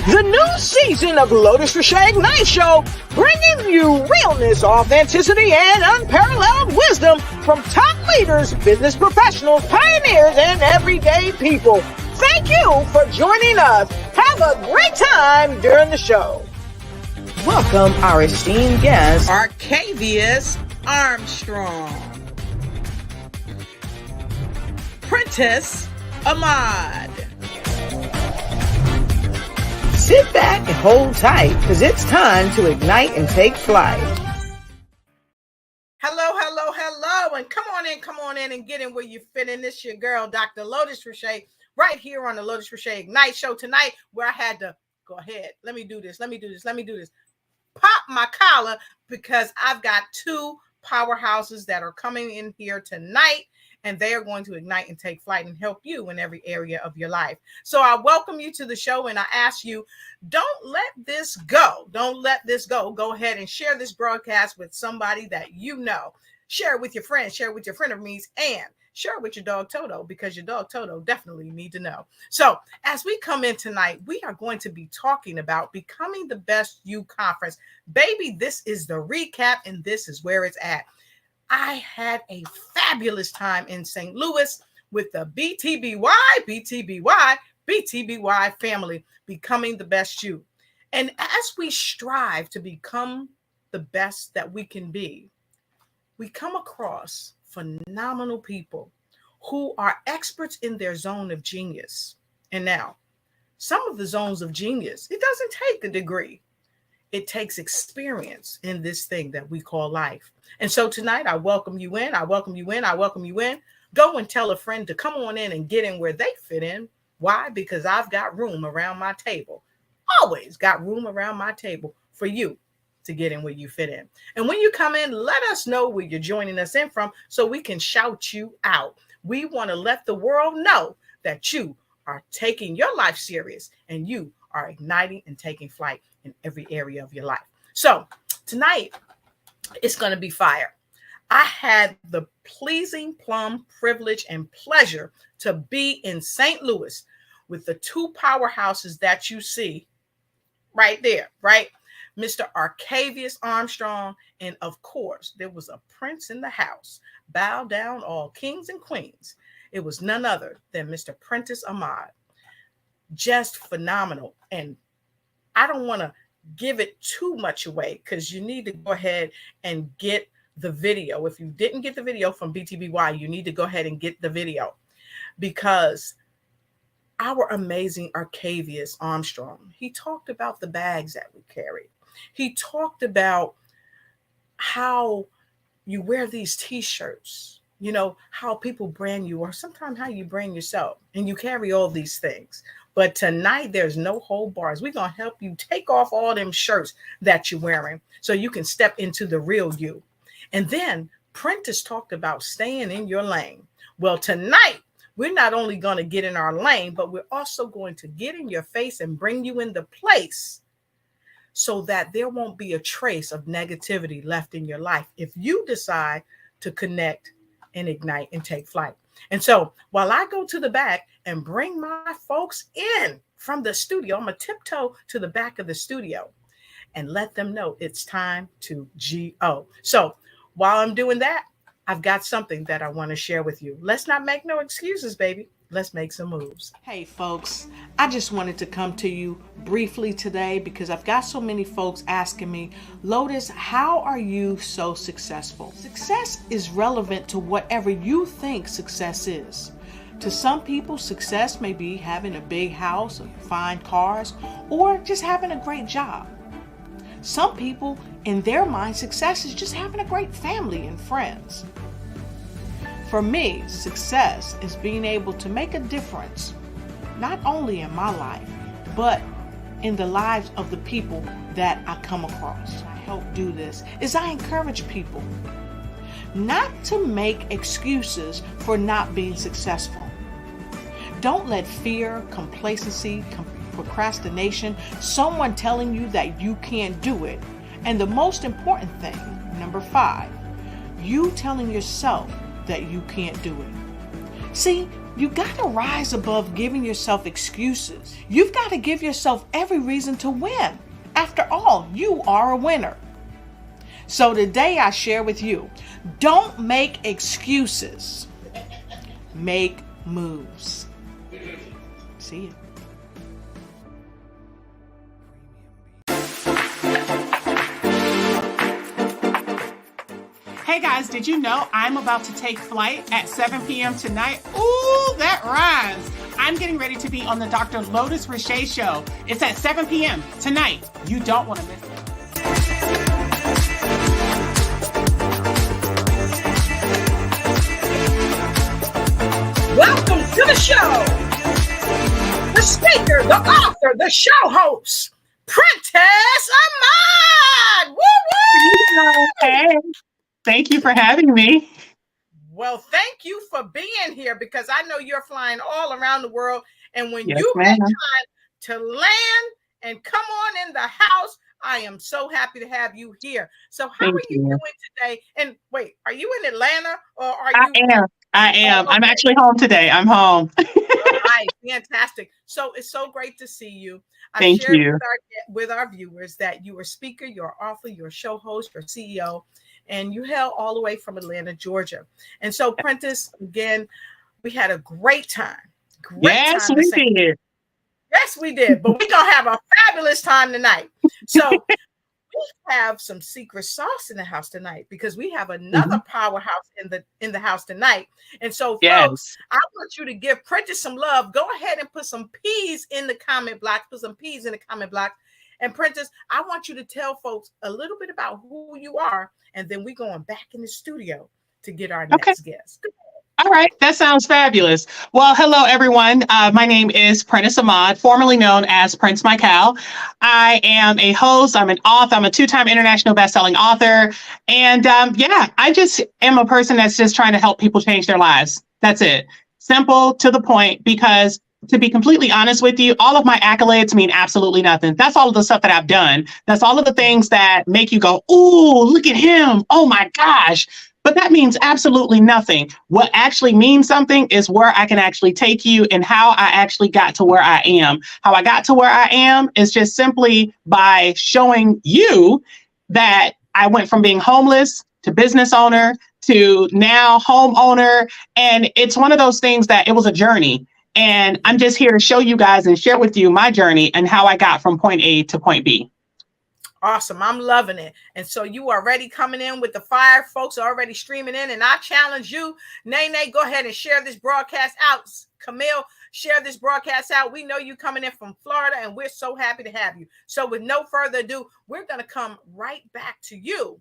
The new season of Lotus Riché Ignites Show, bringing you realness, authenticity, and unparalleled wisdom from top leaders, business professionals, pioneers, and everyday people. Thank you for joining us. Have a great time during the show. Welcome our esteemed guest, Arkevious Armstrong, Prynce Michael. Sit back and hold tight, because it's time to ignite and take flight. Hello, and come on in and get in where you fit in. This your girl, Dr. Lotus Riché, right here on the Lotus Riché Ignites Show tonight, where I had to go ahead. Let me do this. Pop my collar, because I've got two powerhouses that are coming in here tonight, and they are going to ignite and take flight and help you in every area of your life. So I welcome you to the show, and I ask you, don't let this go. Don't let this go. Go ahead and share this broadcast with somebody that you know. Share it with your friends, share it with your frenemies, and share it with your dog Toto, because your dog Toto definitely need to know. So as we come in tonight, we are going to be talking about Becoming the Best You Conference. Baby, this is the recap, and this is where it's at. I had a fabulous time in St. Louis with the BTBY family, Becoming the Best You. And as we strive to become the best that we can be, we come across phenomenal people who are experts in their zone of genius. And now, some of the zones of genius, it doesn't take a degree. It takes experience in this thing that we call life. And so tonight, I welcome you in. Go and tell a friend to come on in and get in where they fit in. Why? Because I've got room around my table. Always got room around my table for you to get in where you fit in. And when you come in, let us know where you're joining us in from so we can shout you out. We want to let the world know that you are taking your life serious and you are igniting and taking flight in every area of your life. So tonight, it's going to be fire. I had the pleasing plum privilege and pleasure to be in St. Louis with the two powerhouses that you see right there, right? Mr. Arkevious Armstrong, and of course, there was a prince in the house. Bow down, all kings and queens. It was none other than Mr. Prynce Michael. Just phenomenal. And I don't want to give it too much away, because you need to go ahead and get the video. If you didn't get the video from BTBY, you need to go ahead and get the video, because our amazing Arkevious Armstrong, he talked about the bags that we carry. He talked about how you wear these t-shirts, you know, how people brand you, or sometimes how you brand yourself, and you carry all these things. But tonight, there's no hold bars. We're going to help you take off all them shirts that you're wearing so you can step into the real you. And then Prynce talked about staying in your lane. Well, tonight, we're not only going to get in our lane, but we're also going to get in your face and bring you in the place so that there won't be a trace of negativity left in your life if you decide to connect and ignite and take flight. And so while I go to the back and bring my folks in from the studio, I'm going to tiptoe to the back of the studio and let them know it's time to GO. So while I'm doing that, I've got something that I want to share with you. Let's not make no excuses, baby. Let's make some moves. Hey, folks, I just wanted to come to you briefly today because I've got so many folks asking me, Lotus, how are you so successful? Success is relevant to whatever you think success is. To some people, success may be having a big house, fine cars, or just having a great job. Some people, in their mind, success is just having a great family and friends. For me, success is being able to make a difference, not only in my life, but in the lives of the people that I come across. I help do this is I encourage people not to make excuses for not being successful. Don't let fear, complacency, procrastination, someone telling you that you can't do it. And the most important thing, number 5, you telling yourself that you can't do it. See, you got to rise above giving yourself excuses. You've got to give yourself every reason to win. After all, you are a winner. So today I share with you, don't make excuses. Make moves. See you. Hey guys, did you know I'm about to take flight at 7 p.m. tonight? Ooh, that rhymes. I'm getting ready to be on the Dr. Lotus Riché Show. It's at 7 p.m. tonight. You don't want to miss it. Welcome to the show. The speaker, the author, the show host, Prynce Michael. Woo woo! Hey, thank you for having me. Well, thank you for being here because I know you're flying all around the world. And when Yes, you ma'am. make time to land and come on in the house, I am so happy to have you here. So how Thank are you you. doing today? And wait, are you in Atlanta or are I you? am. Oh, okay. I'm actually home today. I'm home. All right, fantastic. So it's so great to see you. I Thank shared you. with our viewers that you are speaker, you're author, you're show host, you're CEO, and you hail all the way from Atlanta, Georgia. And so, Prynce, again, we had a great time. Yes, Time we to sing. did. Yes, we did. But we're gonna have a fabulous time tonight. So we have some secret sauce in the house tonight because we have another powerhouse in the house tonight. And so, Yes. folks, I want you to give Prynce some love. Go ahead and put some P's in the comment block. Put some P's in the comment block. And Prynce, I want you to tell folks a little bit about who you are, and then we're going back in the studio to get our next guest. All right, that sounds fabulous. Well, hello, everyone. My name is Prynce Ahmad, formerly known as Prynce Michael. I am a host. I'm an author. I'm a two-time international best-selling author. And I just am a person that's just trying to help people change their lives. That's it. Simple, to the point, because to be completely honest with you, all of my accolades mean absolutely nothing. That's all of the stuff that I've done. That's all of the things that make you go, ooh, look at him. Oh, my gosh. But that means absolutely nothing. What actually means something is where I can actually take you and how I actually got to where I am. How I got to where I am is just simply by showing you that I went from being homeless to business owner to now homeowner. And it's one of those things that it was a journey. And I'm just here to show you guys and share with you my journey and how I got from point A to point B. Awesome. I'm loving it. And so you are already coming in with the fire. Folks are already streaming in. And I challenge you, Nene, go ahead and share this broadcast out. Camille, share this broadcast out. We know you coming in from Florida, and we're so happy to have you. So with no further ado, we're going to come right back to you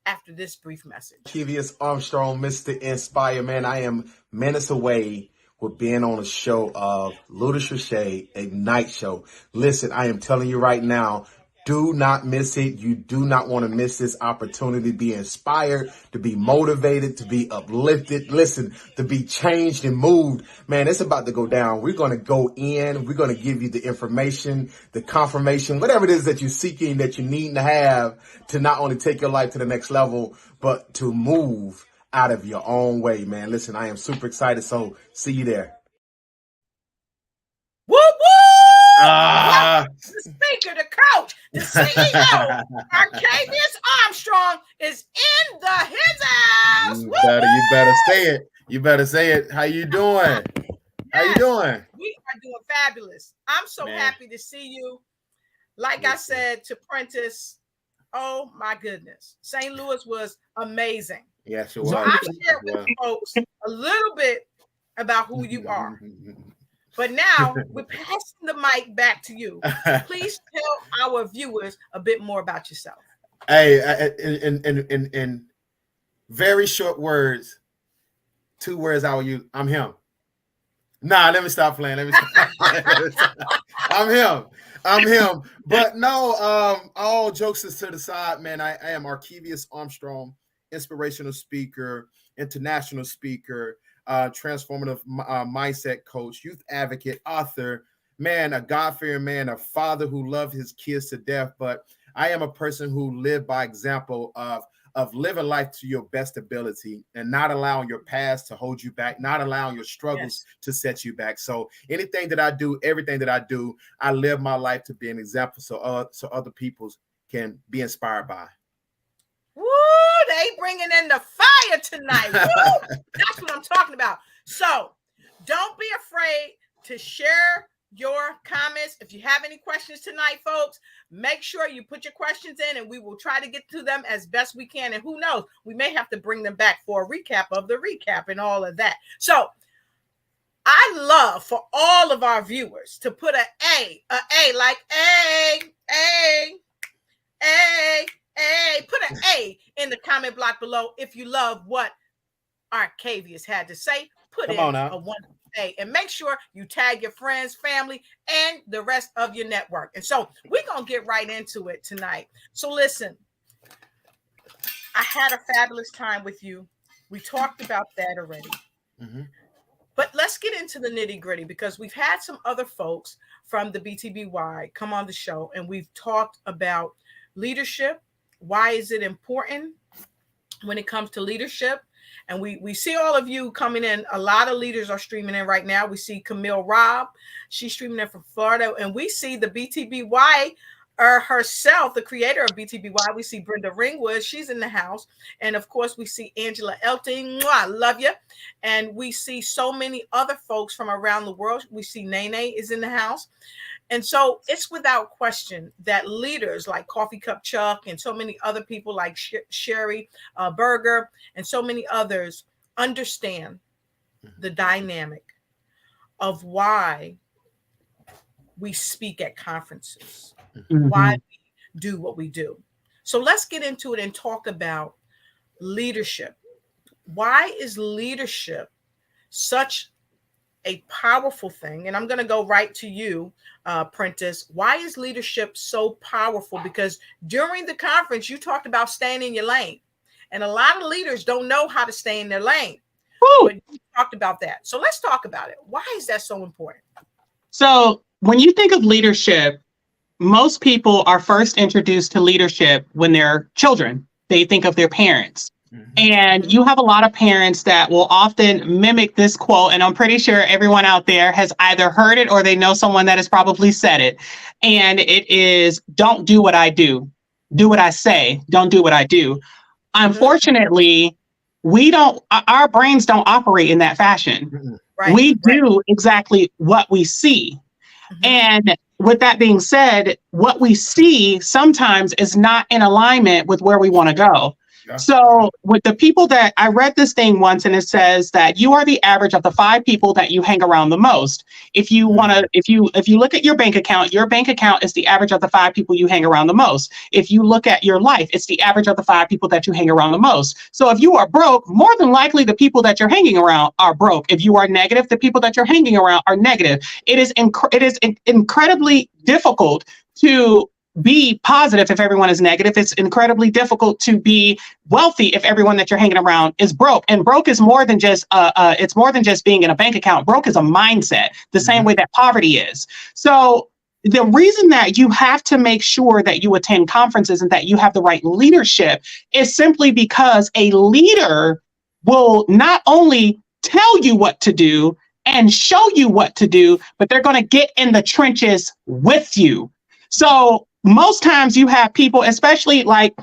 after this brief message. Arkevious Armstrong, Mr. Inspire, man. I am minutes away with being on a show of Lotus Riché Ignites Show. Listen, I am telling you right now, do not miss it. You do not want to miss this opportunity to be inspired, to be motivated, to be uplifted. Listen, to be changed and moved. Man, it's about to go down. We're going to go in. We're going to give you the information, the confirmation, whatever it is that you're seeking, that you need to have to not only take your life to the next level, but to move out of your own way, man. Listen, I am super excited. So see you there. Woo woo! The speaker, the coach, the CEO, Arkevious Armstrong is in his house. You better say it. You better say it. How you doing? How you doing? We are doing fabulous. I'm so happy to see you. Like I said to Prynce, oh my goodness, St. Louis was amazing. Yes, it was. So I've shared with folks a little bit about who you are. But now we're passing the mic back to you. Please tell our viewers a bit more about yourself. Hey, in very short words, 2 words I will use. I'm him. Nah, let me stop playing. I'm him. But no, all jokes to the side, man. I am Arkevious Armstrong, inspirational speaker, international speaker, transformative mindset coach, youth advocate, author, man, a God-fearing man, a father who loved his kids to death. But I am a person who lived by example of of living life to your best ability and not allowing your past to hold you back, not allowing your struggles to set you back. So anything that I do, everything that I do, I live my life to be an example so other people can be inspired by. Woo, they bringing in the fire tonight. Woo, that's what I'm talking about. So don't be afraid to share your comments. If you have any questions tonight, folks, make sure you put your questions in and we will try to get to them as best we can. And who knows, we may have to bring them back for a recap of the recap and all of that. So I love for all of our viewers to put like put an A in the comment block below if you love what Arkevious had to say. Put in a wonderful A, and make sure you tag your friends, family, and the rest of your network. And so we're going to get right into it tonight. So listen, I had a fabulous time with you. We talked about that already. Mm-hmm. But let's get into the nitty gritty, because we've had some other folks from the BTBY come on the show, and we've talked about leadership. Why is it important when it comes to leadership? And we see all of you coming in. A lot of leaders are streaming in right now. We see Camille Robb. She's streaming in from Florida. And we see the BTBY herself, the creator of BTBY. We see Brenda Ringwood. She's in the house. And, of course, we see Angela Elting. Mwah, I love you. And we see so many other folks from around the world. We see Nene is in the house. And so it's without question that leaders like Coffee Cup Chuck and so many other people like Sherry Berger and so many others understand the dynamic of why we speak at conferences, why we do what we do. So let's get into it and talk about leadership. Why is leadership such a powerful thing? And I'm going to go right to you, Prynce. Why is leadership so powerful? Because during the conference, you talked about staying in your lane. And a lot of leaders don't know how to stay in their lane. But you talked about that. So let's talk about it. Why is that so important? So when you think of leadership, most people are first introduced to leadership when they're children. They think of their parents. And you have a lot of parents that will often mimic this quote, and I'm pretty sure everyone out there has either heard it or they know someone that has probably said it. And it is, don't do what I do. Do what I say. Don't do what I do. Unfortunately, our brains don't operate in that fashion. We do exactly what we see. And with that being said, what we see sometimes is not in alignment with where we want to go. So with the people that I read this thing once, and it says that you are the average of the 5 people that you hang around the most. If you want to, if you look at your bank account is the average of the 5 people you hang around the most. If you look at your life, it's the average of the 5 people that you hang around the most. So if you are broke, more than likely the people that you're hanging around are broke. If you are negative, the people that you're hanging around are negative. It is incredibly difficult to be positive if everyone is negative. It's incredibly difficult to be wealthy if everyone that you're hanging around is broke. And broke is more than just it's more than just being in a bank account. Broke is a mindset, the same way that poverty is. So the reason that you have to make sure that you attend conferences and that you have the right leadership is simply because a leader will not only tell you what to do and show you what to do, but they're going to get in the trenches with you. So most times you have people, especially like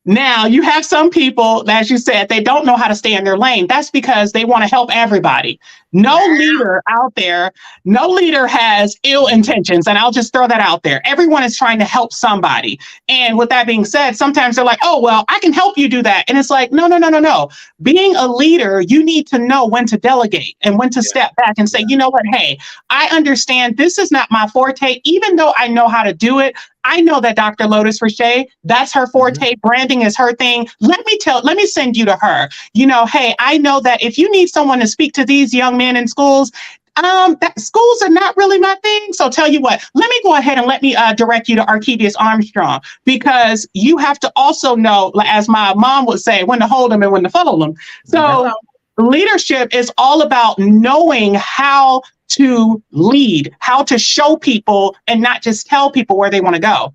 now, you have some people, as you said, they don't know how to stay in their lane. That's because they want to help everybody. No leader out there, no leader has ill intentions. And I'll just throw that out there. Everyone is trying to help somebody. And with that being said, sometimes they're like, oh, well, I can help you do that. And it's like, no. Being a leader, you need to know when to delegate and when to step back and say, you know what? Hey, I understand this is not my forte, even though I know how to do it. I know that Dr. Lotus Riché, that's her forte. Branding is her thing. Let me send you to her. You know, hey, I know that if you need someone to speak to these young men in schools, that schools are not really my thing. So tell you what, let me go ahead and let me direct you to Arkevious Armstrong, because you have to also know, as my mom would say, when to hold them and when to fold them. So leadership is all about knowing how to lead, how to show people and not just tell people where they want to go.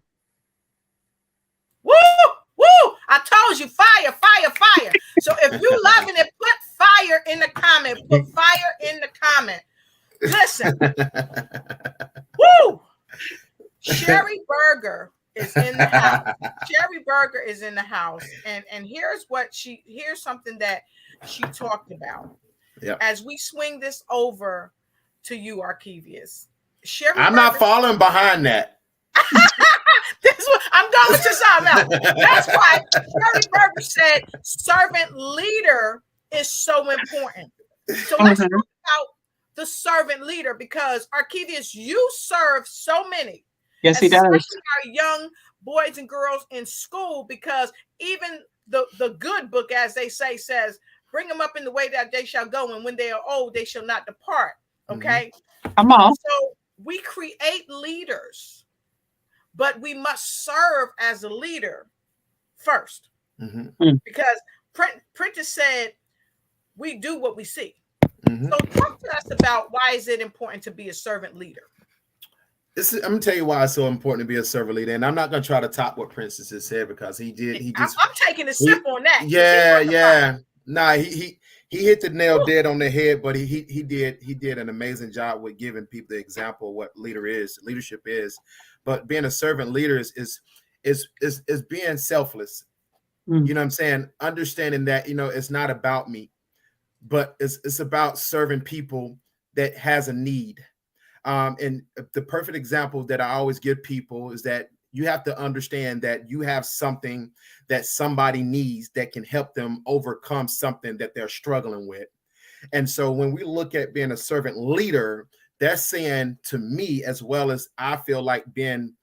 Woo! Woo! I told you, fire, fire, fire. So if you loving it, put fire in the comment. Put fire in the comment. Listen. Woo! Sherry Berger is in the house. Sherry Berger is in the house. And here's something that she talked about. Yeah. As we swing this over to you, Arkevious. I'm not following behind that. I'm going to something else. That's why Sherry Berger said servant leader is so important. So let's talk about the servant leader, because Arkevious, you serve so many. Yes, he does. Especially our young boys and girls in school, because even the good book, as they say, says, bring them up in the way that they shall go, and when they are old, they shall not depart. Okay? Come on. So we create leaders, but we must serve as a leader first. Because Prynce said, we do what we see. So talk to us about why is it important to be a servant leader? I'm gonna tell you why it's so important to be a servant leader, and I'm not gonna try to top what Prynce just said, because he just. I'm taking a sip on that. Yeah. Nah, he hit the nail dead on the head, but he did an amazing job with giving people the example of what leadership is. But being a servant leader is being selfless. You know what I'm saying? Understanding that, it's not about me, but it's about serving people that has a need. And the perfect example that I always give people is that you have to understand that you have something that somebody needs that can help them overcome something that they're struggling with. And so when we look at being a servant leader, they're saying to me, as well as I feel like being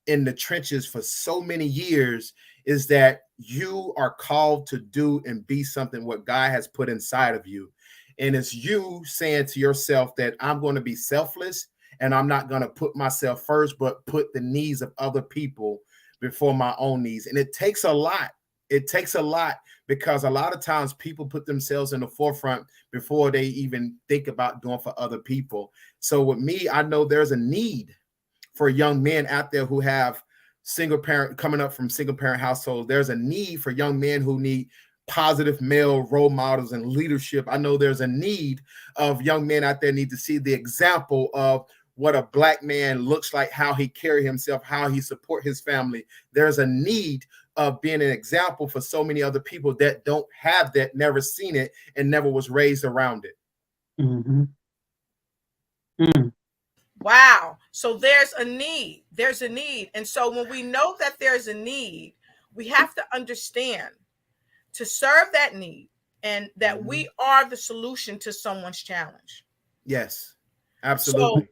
in the trenches for so many years, is that you are called to do and be something what God has put inside of you. And it's you saying to yourself that I'm going to be selfless, and I'm not going to put myself first, but put the needs of other people before my own needs. And it takes a lot. It takes a lot, because a lot of times people put themselves in the forefront before they even think about doing for other people. So with me, I know there's a need for young men out there who have coming up from single parent households. There's a need for young men who need positive male role models and leadership. I know there's a need of young men out there need to see the example of what a Black man looks like, how he carry himself, how he support his family. There's a need of being an example for so many other people that don't have that, never seen it, and never was raised around it. Wow. So there's a need. There's a need. And so when we know that there's a need, we have to understand to serve that need, and that we are the solution to someone's challenge. Yes, absolutely.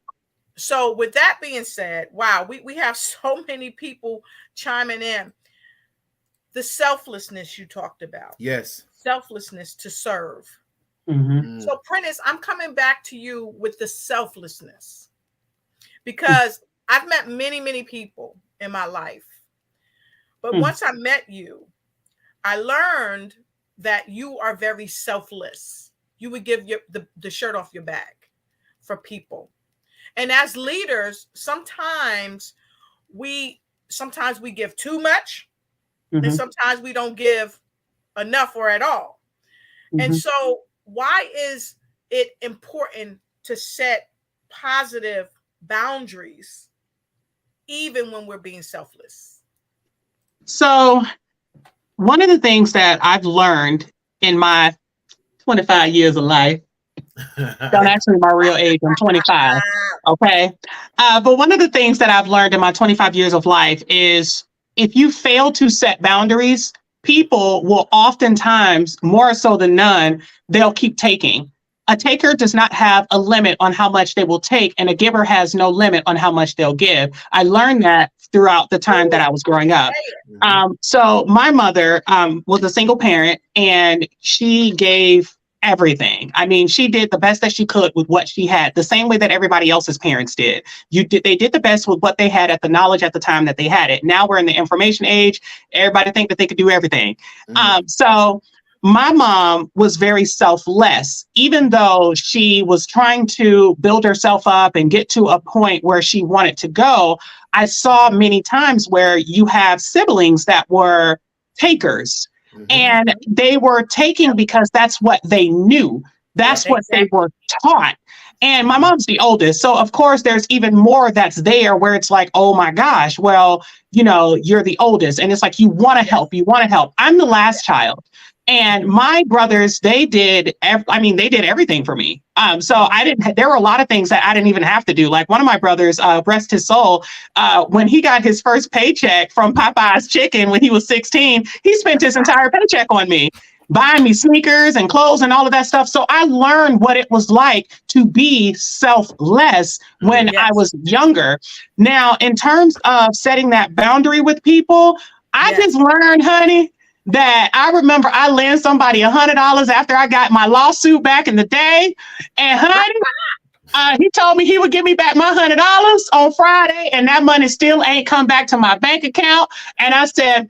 So with that being said, wow, we have so many people chiming in. The selflessness you talked about. Yes. Selflessness to serve. So Prynce, I'm coming back to you with the selflessness, because I've met many, many people in my life. But once I met you, I learned that you are very selfless. You would give the shirt off your back for people. And as leaders, sometimes we give too much, and sometimes we don't give enough or at all. And so why is it important to set positive boundaries even when we're being selfless? So one of the things that I've learned in my 25 years of life, don't ask me my real age, I'm 25. Okay. But one of the things that I've learned in my 25 years of life is if you fail to set boundaries, people will oftentimes, more so than none, they'll keep taking. A taker does not have a limit on how much they will take, and a giver has no limit on how much they'll give. I learned that throughout the time that I was growing up. So my mother was a single parent, and she gave everything. I mean, she did the best that she could with what she had, the same way that everybody else's parents did. They did the best with what they had at the knowledge at the time that they had it. Now we're in the information age. Everybody think that they could do everything. So my mom was very selfless, even though she was trying to build herself up and get to a point where she wanted to go. I saw many times where you have siblings that were takers. And they were taking because that's what they knew. That's what they were taught. And my mom's the oldest. So of course there's even more that's there where it's like, oh my gosh, well, you know, you're the oldest. And it's like, you want to help, you want to help. I'm the last child. And my brothers, they did everything for me. So there were a lot of things that I didn't even have to do. Like one of my brothers, rest his soul, when he got his first paycheck from Popeye's Chicken when he was 16, he spent his entire paycheck on me, buying me sneakers and clothes and all of that stuff. So I learned what it was like to be selfless when I was younger. Now, in terms of setting that boundary with people, I just learned, honey, that I remember I lent somebody $100 after I got my lawsuit back in the day. And honey, he told me he would give me back my $100 on Friday, and that money still ain't come back to my bank account. And I said,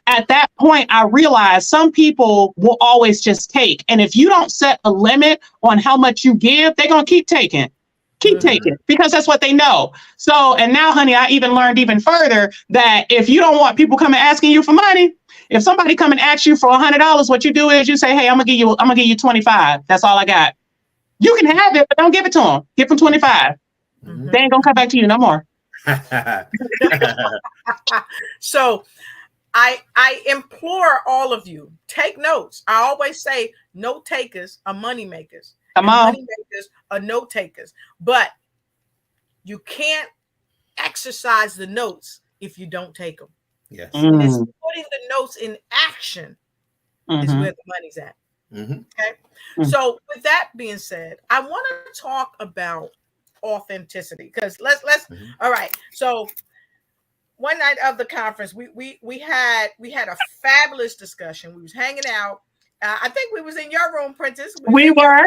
at that point, I realized some people will always just take. And if you don't set a limit on how much you give, they're going to keep taking. Keep taking, because that's what they know. So, and now, honey, I even learned even further that if you don't want people coming asking you for money, if somebody come and asks you for $100, what you do is you say, hey, I'm gonna give you 25. That's all I got. You can have it, but don't give it to them. Give them 25. They ain't gonna come back to you no more. So I implore all of you, take notes. I always say note takers are money makers. Come on. Money makers are note takers. But you can't exercise the notes if you don't take them. Yes. It's putting the notes in action is where the money's at. Okay. So with that being said, I want to talk about authenticity, because let's all right. So one night of the conference, we had a fabulous discussion. We was hanging out. I think we was in your room, Princess. We were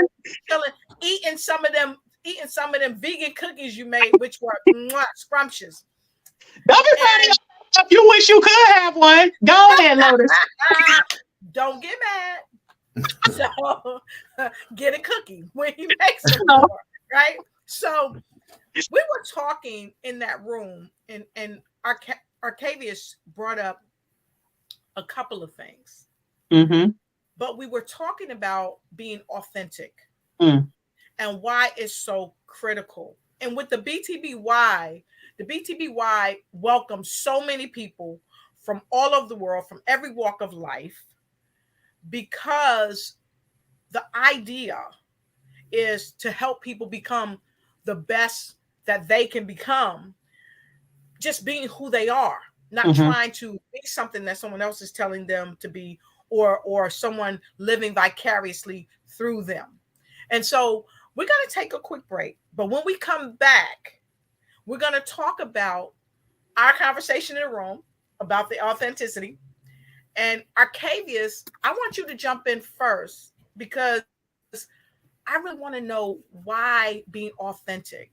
eating some of them vegan cookies you made, which were scrumptious. Don't be funny. If you wish you could have one, go ahead, Lotus. Don't get mad. So get a cookie when he makes it more, right? So we were talking in that room, and Arkevious brought up a couple of things. But we were talking about being authentic and why it's so critical. And with the BTBY welcomes so many people from all over the world, from every walk of life, because the idea is to help people become the best that they can become, just being who they are, not trying to be something that someone else is telling them to be, or someone living vicariously through them. And so we're going to take a quick break. But when we come back, we're going to talk about our conversation in the room about the authenticity. And Arkevious, I want you to jump in first, because I really want to know why being authentic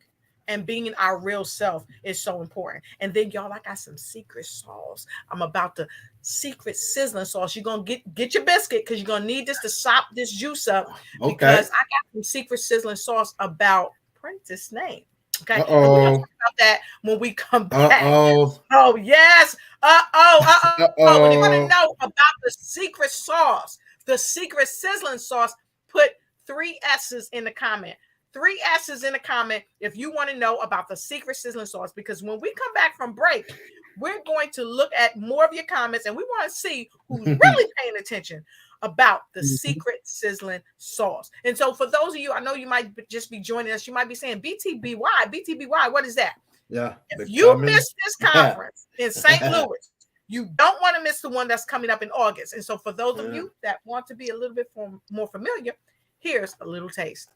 and being our real self is so important. And then, y'all, I got some secret sauce. I'm about to secret sizzling sauce. You're going to get your biscuit, because you're going to need this to sop this juice up. Okay. Because I got some secret sizzling sauce about Prynce's name. Okay. And we're going to talk about that when we come back. Oh, yes. When you want to know about the secret sauce, the secret sizzling sauce, put 3 S's in the comment. 3 S's in the comment if you want to know about the secret sizzling sauce, because when we come back from break, we're going to look at more of your comments, and we want to see who's really paying attention about the secret sizzling sauce. And so for those of you, I know you might just be joining us, you might be saying, BTBY, what is that? Yeah. If you missed this conference in St. Louis, you don't want to miss the one that's coming up in August. And so for those of you that want to be a little bit more familiar, here's a little taste.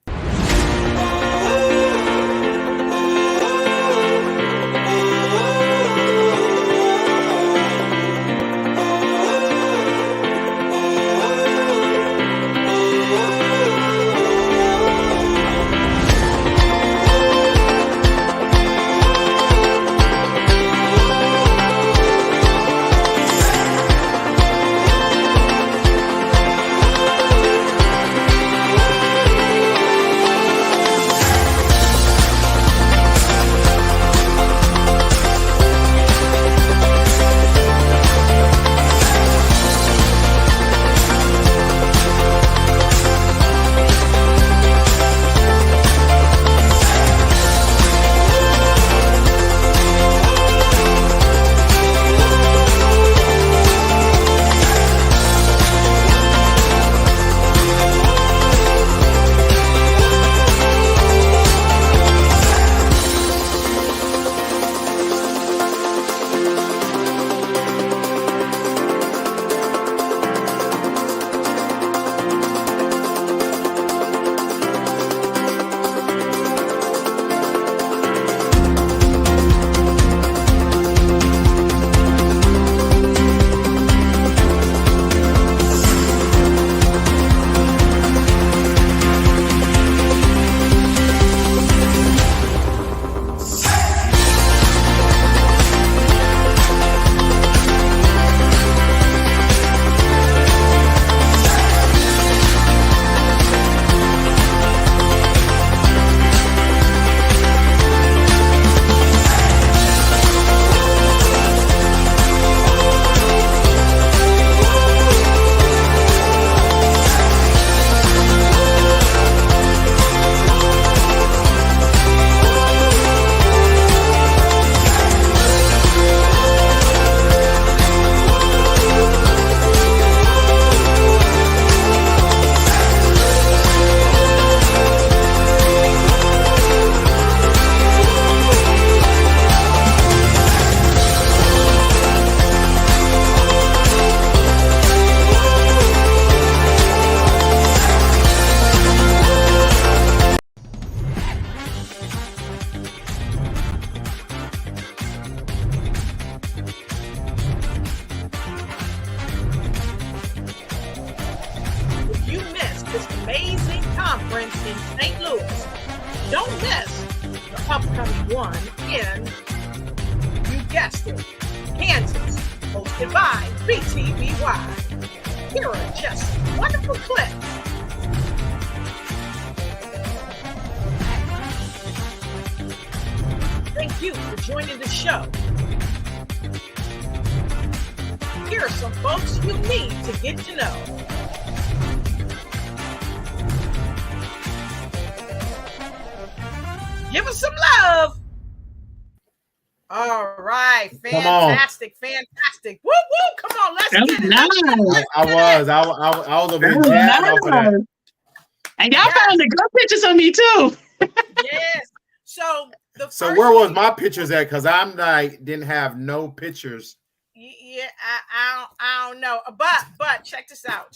Conference in St. Louis. Don't miss the upcoming one in, you guessed it, Kansas, hosted by BTBY. Here are just wonderful clips. Thank you for joining the show. Here are some folks you need to get to know. Give us some love. All right, fantastic. Woo woo! Come on, let's get it. Nice. I was over here jamming off of that. And y'all found the good pictures of me too. Yes. So where was my pictures at? Because I'm like didn't have no pictures. Yeah, I don't know, but check this out.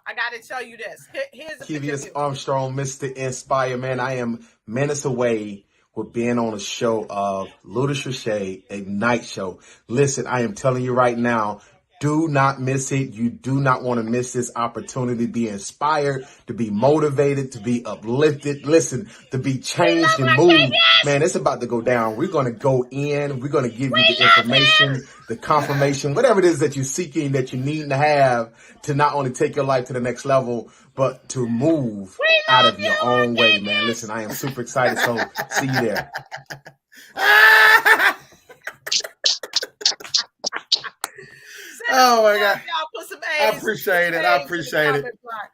I got to tell you this. Here's the Arkevious Armstrong, Mr. Inspire, man. I am minutes away with being on a show of Lotus Riché Ignites Show. Listen, I am telling you right now, do not miss it. You do not want to miss this opportunity to be inspired, to be motivated, to be uplifted. Listen, to be changed and moved. Man, it's about to go down. We're going to go in. We're going to give you the information, the confirmation, whatever it is that you're seeking, that you need to have to not only take your life to the next level, but to move out of your own way, man. Listen, I am super excited. So see you there. Oh my God! Put some I appreciate it.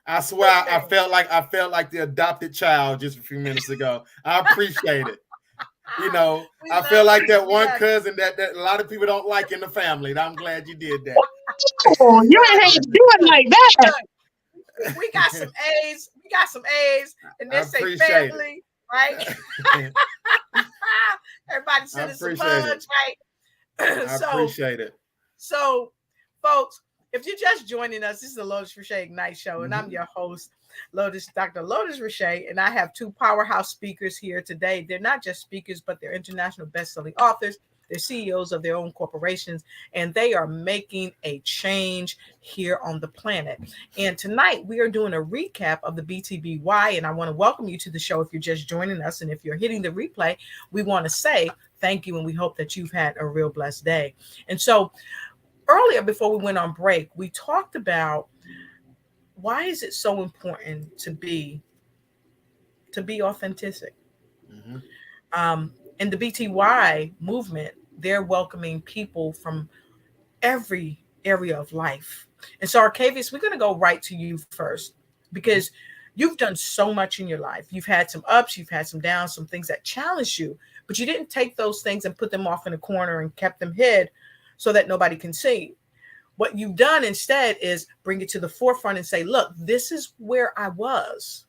I swear, I felt like the adopted child just a few minutes ago. I appreciate it. You know, I feel like that one cousin that a lot of people don't like in the family. I'm glad you did that. Oh, you ain't had to do it like that. We got some A's, and they say family, right? Everybody sending some hugs, right? I appreciate it. So, folks, if you're just joining us, this is the Lotus Riché Ignites Show, and I'm your host, Dr. Lotus Riché, and I have two powerhouse speakers here today. They're not just speakers, but they're international best-selling authors. They're CEOs of their own corporations, and they are making a change here on the planet. And tonight, we are doing a recap of the BTBY, and I want to welcome you to the show if you're just joining us, and if you're hitting the replay, we want to say thank you, and we hope that you've had a real blessed day. And so, earlier, before we went on break, we talked about why is it so important to be authentic. Mm-hmm. In the BTY movement, they're welcoming people from every area of life. And so, Arkevious, we're going to go right to you first, because you've done so much in your life. You've had some ups, you've had some downs, some things that challenged you, but you didn't take those things and put them off in a corner and kept them hid so that nobody can see. What you've done instead is bring it to the forefront and say, look, this is where I was.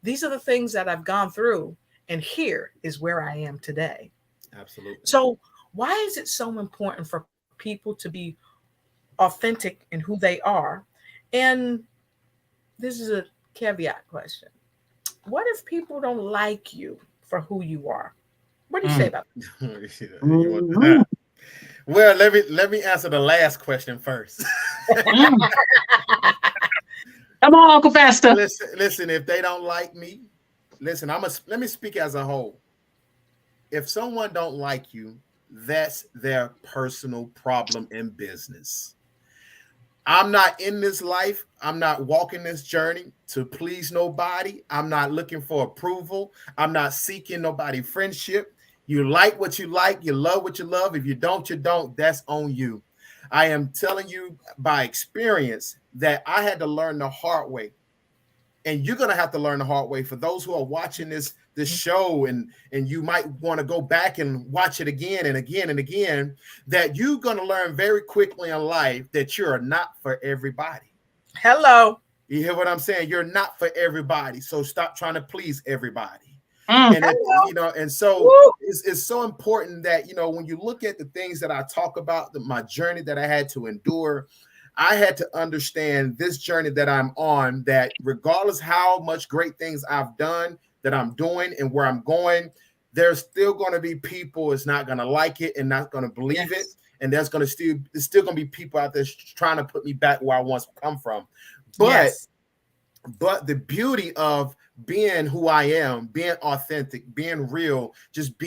These are the things that I've gone through, and here is where I am today. Absolutely. So why is it so important for people to be authentic in who they are? And this is a caveat question. What if people don't like you for who you are? What do you say about that? Well, let me answer the last question first. Come on, Uncle Faster. Listen, if they don't like me, listen, let me speak as a whole. If someone don't like you, that's their personal problem in business. I'm not in this life. I'm not walking this journey to please nobody. I'm not looking for approval. I'm not seeking nobody friendship. You like what you like. You love what you love. If you don't, you don't. That's on you. I am telling you by experience that I had to learn the hard way. And you're going to have to learn the hard way. For those who are watching this show, and you might want to go back and watch it again and again and again, that you're going to learn very quickly in life that you're not for everybody. Hello. You hear what I'm saying? You're not for everybody. So stop trying to please everybody. And so it's so important that, when you look at the things that I talk about, my journey that I had to endure, I had to understand this journey that I'm on, that regardless how much great things I've done, that I'm doing and where I'm going, there's still going to be people that's not going to like it and not going to believe it. And there's still going to be people out there trying to put me back where I once come from. But the beauty of being who I am, being authentic, being real, just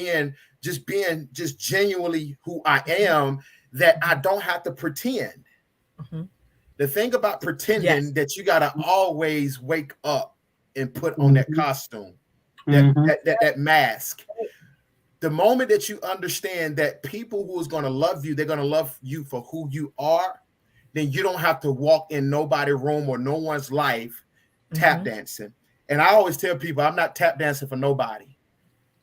genuinely who I am, that I don't have to pretend. Mm-hmm. The thing about pretending that you got to always wake up and put on that costume, that mask. The moment that you understand that people who is going to love you, they're going to love you for who you are, then you don't have to walk in nobody's room or no one's life tap dancing. And I always tell people, I'm not tap dancing for nobody.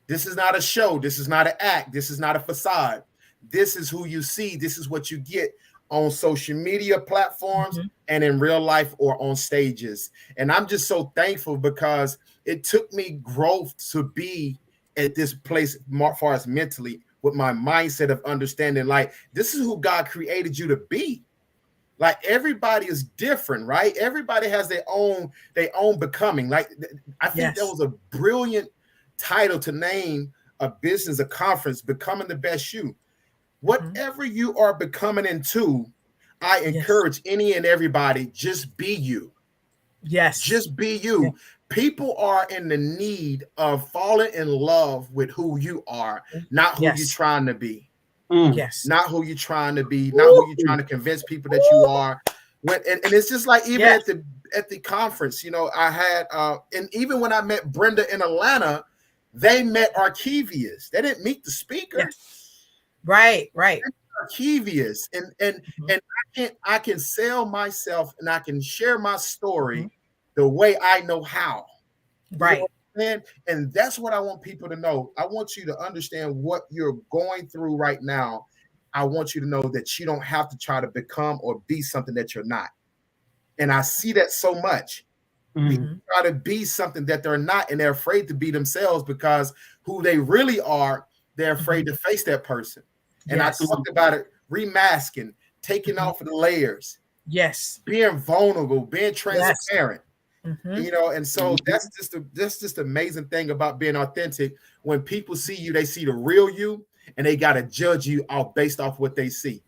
This is not a show. This is not an act. This is not a facade. This is who you see. This is what you get on social media platforms and in real life or on stages. And I'm just so thankful because it took me growth to be at this place as far as mentally, with my mindset of understanding, like, this is who God created you to be. Like, everybody is different, right? Everybody has their own becoming. Like, I think that was a brilliant title to name a business, a conference, Becoming the Best You. Whatever you are becoming into, I encourage any and everybody, just be you. Yes. Just be you. Yeah. People are in the need of falling in love with who you are, not who you're trying to be. Yes. Not who you're trying to be, not who you're trying to convince people that you are. And it's just like, even at the conference, you know, I had and even when I met Brenda in Atlanta, they met Arkevious. They didn't meet the speaker. Yes. Right. Arkevious. And I can sell myself and I can share my story the way I know how. Right. You know, and that's what I want people to know. I want you to understand what you're going through right now. I want you to know that you don't have to try to become or be something that you're not. And I see that so much. People try to be something that they're not, and they're afraid to be themselves because who they really are, they're afraid to face that person. And I talked about it, remasking, taking off the layers. Yes. Being vulnerable, being transparent. You know, and so that's just the amazing thing about being authentic. When people see you, they see the real you, and they got to judge you based off what they see.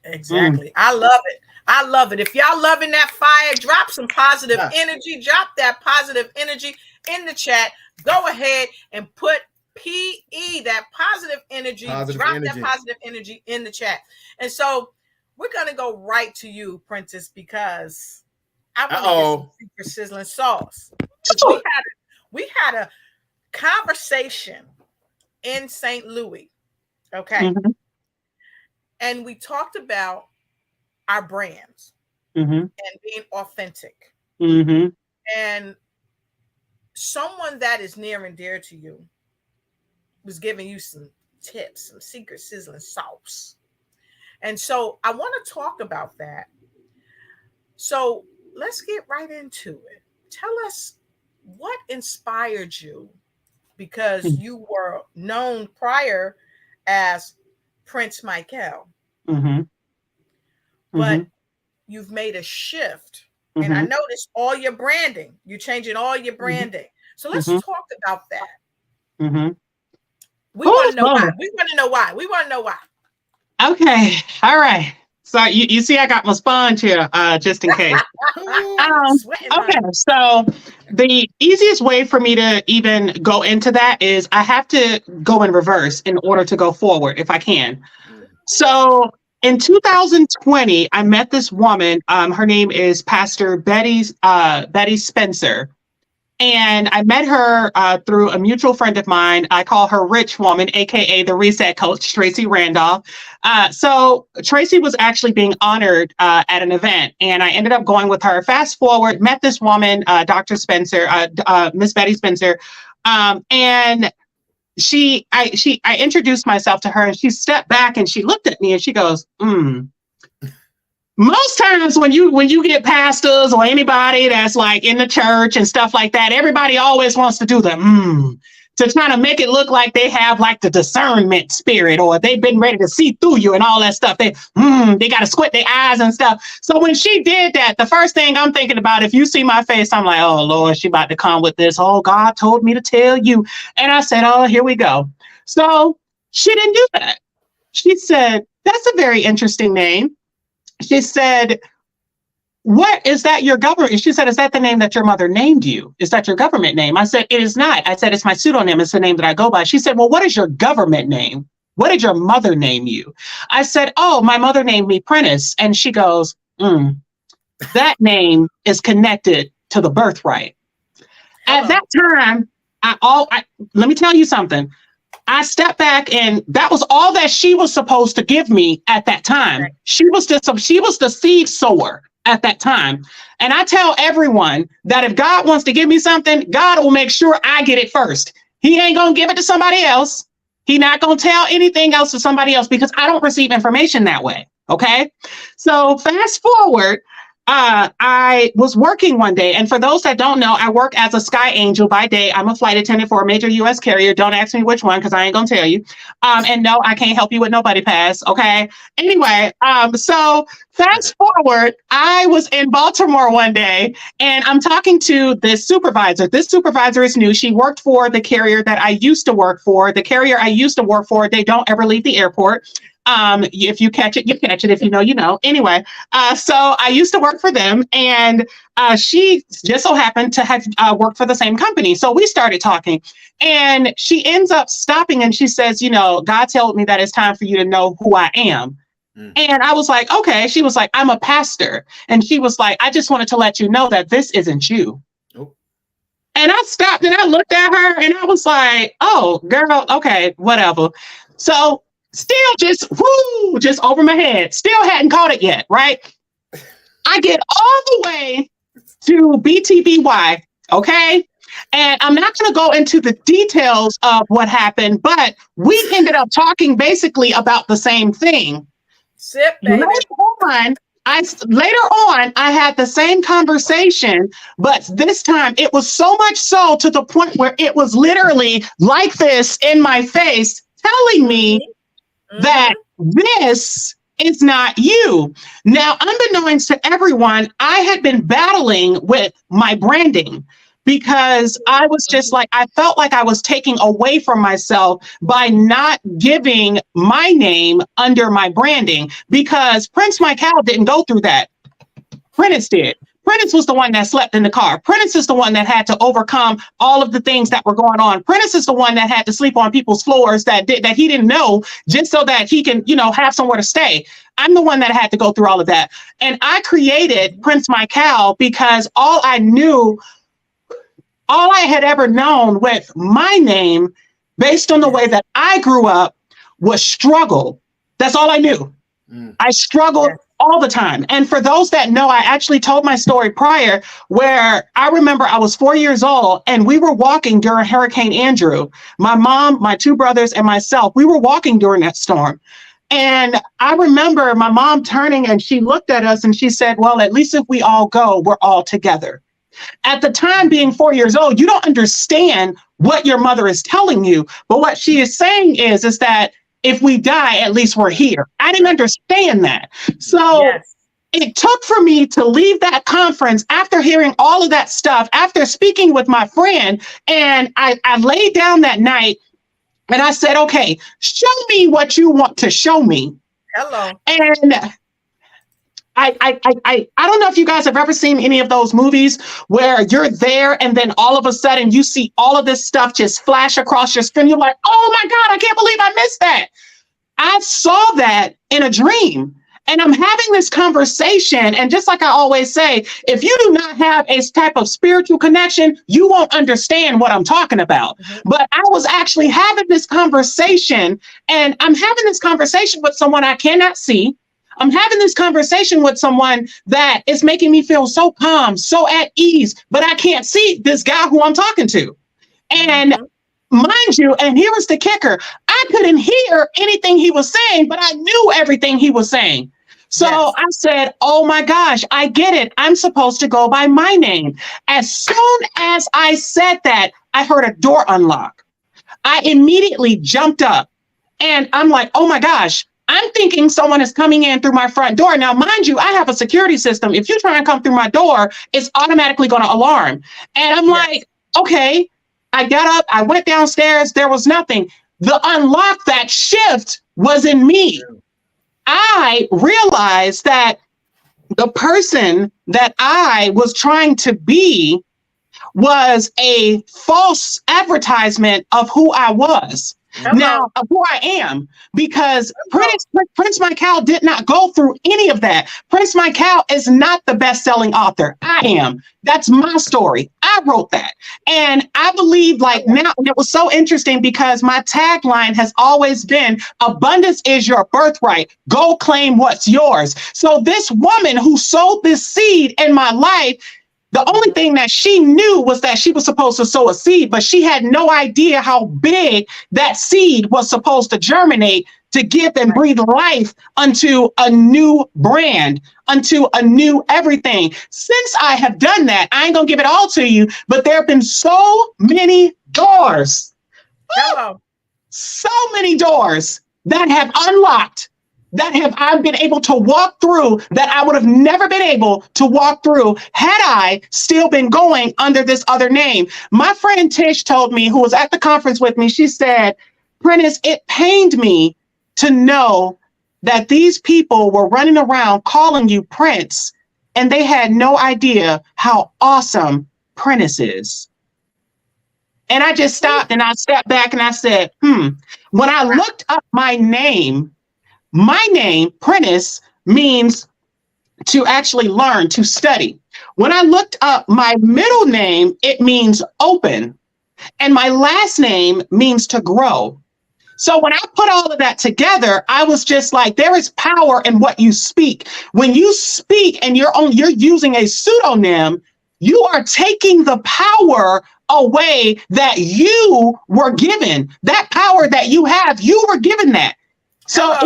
Exactly. I love it. If y'all loving that fire, drop some positive energy. Drop that positive energy in the chat. Go ahead and put PE, that positive energy. That positive energy in the chat. And so we're going to go right to you, Prynce, because I want to get some super sizzling sauce. We had a conversation in St. Louis, okay? And we talked about our brands and being authentic. And someone that is near and dear to you was giving you some tips, some secret sizzling sauce. And so I want to talk about that. So let's get right into it. Tell us what inspired you, because you were known prior as Prynce Michael, but you've made a shift. And I noticed all your branding. You're changing all your branding. So let's talk about that. We want to know why. We want to know why. Okay. All right. So you see, I got my sponge here, just in case. Okay, so the easiest way for me to even go into that is I have to go in reverse in order to go forward, if I can. So in 2020, I met this woman. Her name is Pastor Betty Spencer. And I met her through a mutual friend of mine. I call her Rich Woman, aka the Reset Coach, Tracy Randolph. So Tracy was actually being honored at an event, and I ended up going with her. Fast forward, met this woman, Dr. Spencer, Miss Betty Spencer, and I introduced myself to her, and she stepped back and she looked at me and she goes, Most times when you get pastors or anybody that's like in the church and stuff like that, everybody always wants to do the to try to make it look like they have like the discernment spirit, or they've been ready to see through you and all that stuff. They got to squint their eyes and stuff. So when she did that, the first thing I'm thinking about, if you see my face, I'm like, oh Lord, she about to come with this. Oh, God told me to tell you. And I said, oh, here we go. So she didn't do that. She said, that's a very interesting name. She said, what is that your government? She said, is that the name that your mother named you? Is that your government name? I said, it is not. I said, it's my pseudonym. It's the name that I go by. She said, well, what is your government name? What did your mother name you? I said, oh, my mother named me Prynce. And she goes, that name is connected to the birthright. At that time, let me tell you something. I stepped back, and that was all that she was supposed to give me at that time. Right. She was the seed sower at that time. And I tell everyone that if God wants to give me something, God will make sure I get it first. He ain't going to give it to somebody else. He's not going to tell anything else to somebody else, because I don't receive information that way. Okay. So fast forward, I was working one day, and for those that don't know, I work as a sky angel by day. I'm a flight attendant for a major U.S. carrier. Don't ask me which one, because I ain't gonna tell you. And no, I can't help you with nobody pass. Okay. Anyway, so fast forward, I was in Baltimore one day, and I'm talking to this supervisor. This supervisor is new. She worked for the carrier that I used to work for. The carrier I used to work for, they don't ever leave the airport. If you catch it, you catch it. If you know, you know. Anyway, so I used to work for them, and she just so happened to have worked for the same company. So we started talking, and she ends up stopping, and she says, you know, God told me that it's time for you to know who I am. And I was like, okay. She was like, I'm a pastor. And she was like, I just wanted to let you know that this isn't you. Nope. And I stopped and I looked at her, and I was like, oh, girl, okay, whatever. So still just over my head. Still hadn't caught it yet, right? I get all the way to BTBY, okay? And I'm not going to go into the details of what happened, but we ended up talking basically about the same thing. Sip, baby. Later on, I had the same conversation, but this time it was so much so to the point where it was literally like this in my face, telling me that this is not you. Now, unbeknownst to everyone, I had been battling with my branding, because I was just like, I felt like I was taking away from myself by not giving my name under my branding, because Prynce Michael didn't go through that. Prynce did. Prynce was the one that slept in the car. Prynce is the one that had to overcome all of the things that were going on. Prynce is the one that had to sleep on people's floors that he didn't know, just so that he can, you know, have somewhere to stay. I'm the one that had to go through all of that. And I created Prynce Michael because all I had ever known with my name, based on the way that I grew up, was struggle. That's all I knew. I struggled all the time. And for those that know, I actually told my story prior, where I remember I was 4 years old, and we were walking during Hurricane Andrew. My mom, my two brothers, and myself, we were walking during that storm. And I remember my mom turning, and she looked at us and she said, well, at least if we all go, we're all together. At the time, being 4 years old, you don't understand what your mother is telling you. But what she is saying is that if we die, at least we're here. I didn't understand that. So it took for me to leave that conference after hearing all of that stuff, after speaking with my friend, and I laid down that night and I said, okay, show me what you want to show me. Hello. And I don't know if you guys have ever seen any of those movies where you're there and then all of a sudden you see all of this stuff just flash across your screen. You're like, oh my God, I can't believe I missed that. I saw that in a dream, and I'm having this conversation. And just like I always say, if you do not have a type of spiritual connection, you won't understand what I'm talking about. But I was actually having this conversation, and I'm having this conversation with someone I cannot see. I'm having this conversation with someone that is making me feel so calm, so at ease, but I can't see this guy who I'm talking to. And mind you, and here was the kicker, I couldn't hear anything he was saying, but I knew everything he was saying. So I said, oh my gosh, I get it. I'm supposed to go by my name. As soon as I said that, I heard a door unlock. I immediately jumped up, and I'm like, oh my gosh. I'm thinking someone is coming in through my front door. Now, mind you, I have a security system. If you try and come through my door, it's automatically going to alarm. And I'm like, okay, I got up, I went downstairs. There was nothing. The unlock, that shift was in me. I realized that the person that I was trying to be was a false advertisement of who I was. Hello. Now, of who I am, because Prynce Michael did not go through any of that. Prynce Michael is not the best-selling author. I am. That's my story. I wrote that. And I believe like now, and it was so interesting because my tagline has always been abundance is your birthright. Go claim what's yours. So this woman who sowed this seed in my life, the only thing that she knew was that she was supposed to sow a seed, but she had no idea how big that seed was supposed to germinate to give and breathe life unto a new brand, unto a new everything. Since I have done that, I ain't gonna give it all to you, but there have been so many doors. Hello. So many doors that have unlocked, that have I've been able to walk through, that I would have never been able to walk through had I still been going under this other name. My friend Tish told me, who was at the conference with me, she said, Prynce, it pained me to know that these people were running around calling you Prynce, and they had no idea how awesome Prynce is. And I just stopped and I stepped back and I said, when I looked up my name, Prynce, means to actually learn, to study. When I looked up my middle name, it means open. And my last name means to grow. So when I put all of that together, I was just like, there is power in what you speak. When you speak and you're using a pseudonym, you are taking the power away that you were given. That power that you have, you were given that. So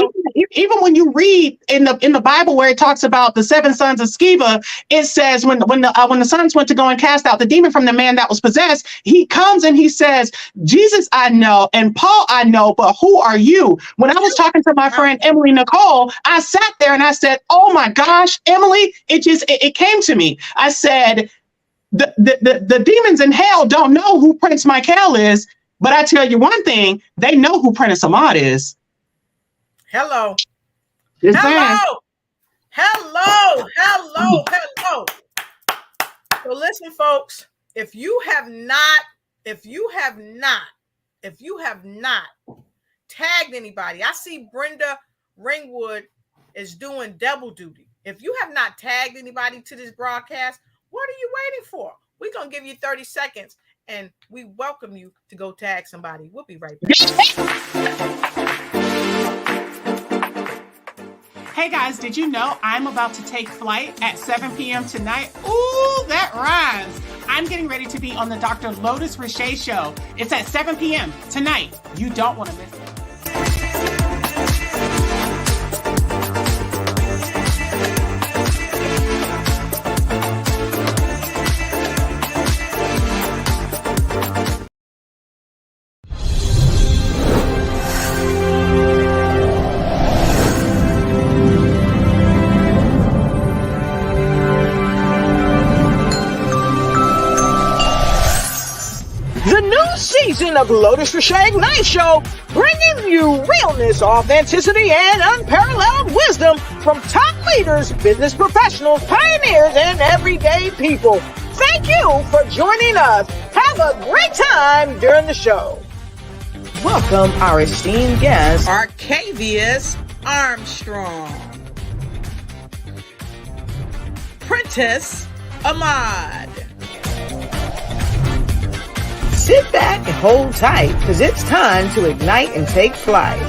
even when you read in the Bible where it talks about the 7 sons of Sceva, it says when the sons went to go and cast out the demon from the man that was possessed, he comes and he says, Jesus I know and Paul I know, but who are you? When I was talking to my friend Emily Nicole, I sat there and I said, oh my gosh, Emily, it came to me. I said, the demons in hell don't know who Prynce Michael is, but I tell you one thing, they know who Prentice Ahmad is. Hello. Just Hello. Hello. So listen, folks, if you have not tagged anybody, I see Brenda Ringwood is doing double duty. If you have not tagged anybody to this broadcast, what are you waiting for? We're going to give you 30 seconds and we welcome you to go tag somebody. We'll be right back. Hey guys, did you know I'm about to take flight at 7 p.m. tonight? Ooh, that rhymes. I'm getting ready to be on the Dr. Lotus Riché Show. It's at 7 p.m. tonight. You don't want to miss it. Season of Lotus Riché Ignites Show, bringing you realness, authenticity, and unparalleled wisdom from top leaders, business professionals, pioneers, and everyday people. Thank you for joining us. Have a great time during the show. Welcome our esteemed guest, Arkevious Armstrong. Prynce Ahmad. Sit back and hold tight, because it's time to ignite and take flight.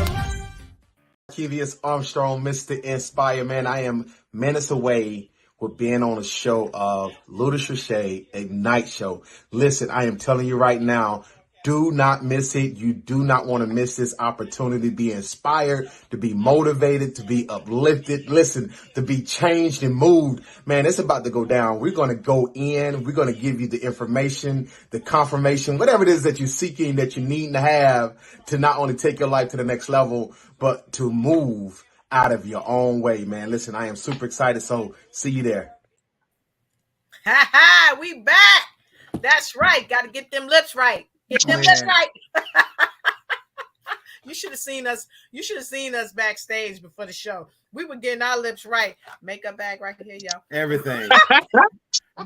Arkevious Armstrong, Mr. Inspire, man. I am minutes away with being on a show of Lotus Riché Ignites Show. Listen, I am telling you right now, do not miss it. You do not want to miss this opportunity to be inspired, to be motivated, to be uplifted. Listen, to be changed and moved. Man, it's about to go down. We're going to go in. We're going to give you the information, the confirmation, whatever it is that you're seeking, that you need to have to not only take your life to the next level, but to move out of your own way, man. Listen, I am super excited. So see you there. We back. That's right. Got to get them lips right. Get them lips right. You should have seen us. You should have seen us backstage before the show. We were getting our lips right. Makeup bag right here, y'all. Everything.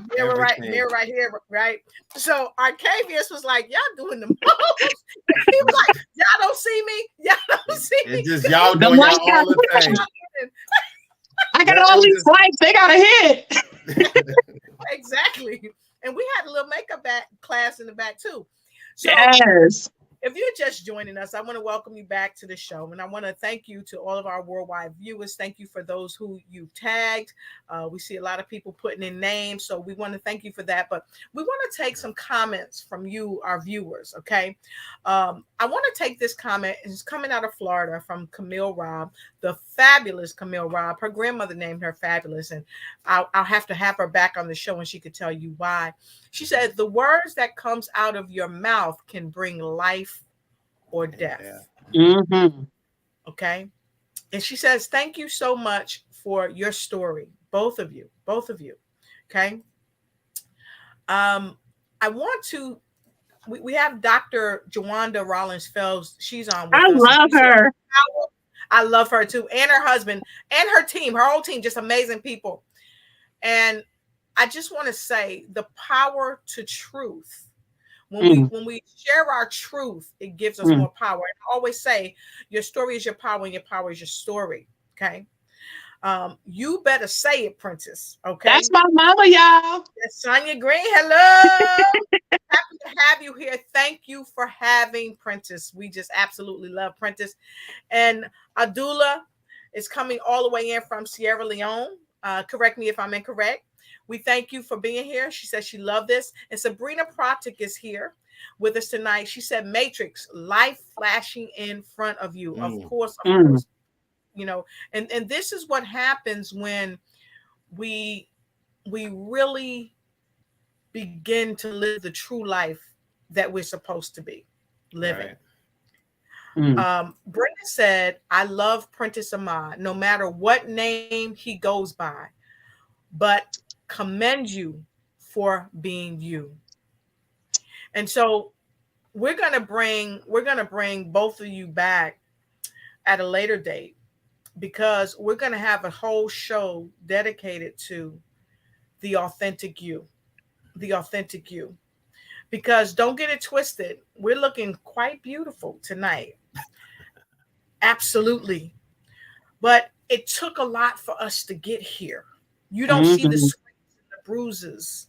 Mirror right here, right? So Arkevious was like, y'all doing the most. He was like, y'all don't see me. Y'all don't see me. It's just y'all doing your own thing. I got all these flags. They got a hit. Exactly. And we had a little makeup class in the back too. So yes. If you're just joining us, I want to welcome you back to the show. And I want to thank you to all of our worldwide viewers. Thank you for those who you tagged. We see a lot of people putting in names. So we want to thank you for that. But we want to take some comments from you, our viewers. Okay. I want to take this comment. It's coming out of Florida from Camille Robb, the fabulous Camille Robb. Her grandmother named her Fabulous. And I'll have to have her back on the show and she could tell you why. She said, the words that comes out of your mouth can bring life or death. Mm-hmm. Okay. And she says, thank you so much for your story. Both of you. Okay. I want to, we have Dr. Jawanda Rollins Phelps. She's on with us. I love her. I love her too. And her husband and her team, her whole team, just amazing people. And I just want to say the power to truth. When we share our truth, it gives us more power. And I always say your story is your power and your power is your story. Okay. You better say it, Princess. Okay. That's my mama, y'all. That's Sonia Green. Hello. Happy to have you here. Thank you for having Princess. We just absolutely love Princess. And Adula is coming all the way in from Sierra Leone. Correct me if I'm incorrect. We thank you for being here. She said she loved this. And Sabrina Protic is here with us tonight. She said, Matrix, life flashing in front of you. Of course, you know, and this is what happens when we really begin to live the true life that we're supposed to be living. Right. Brenda said, I love Prynce Ahmad, no matter what name he goes by, but commend you for being you. And so we're gonna bring both of you back at a later date, because we're gonna have a whole show dedicated to the authentic you. Because don't get it twisted, we're looking quite beautiful tonight. Absolutely. But it took a lot for us to get here. You don't see the scrapes and the bruises,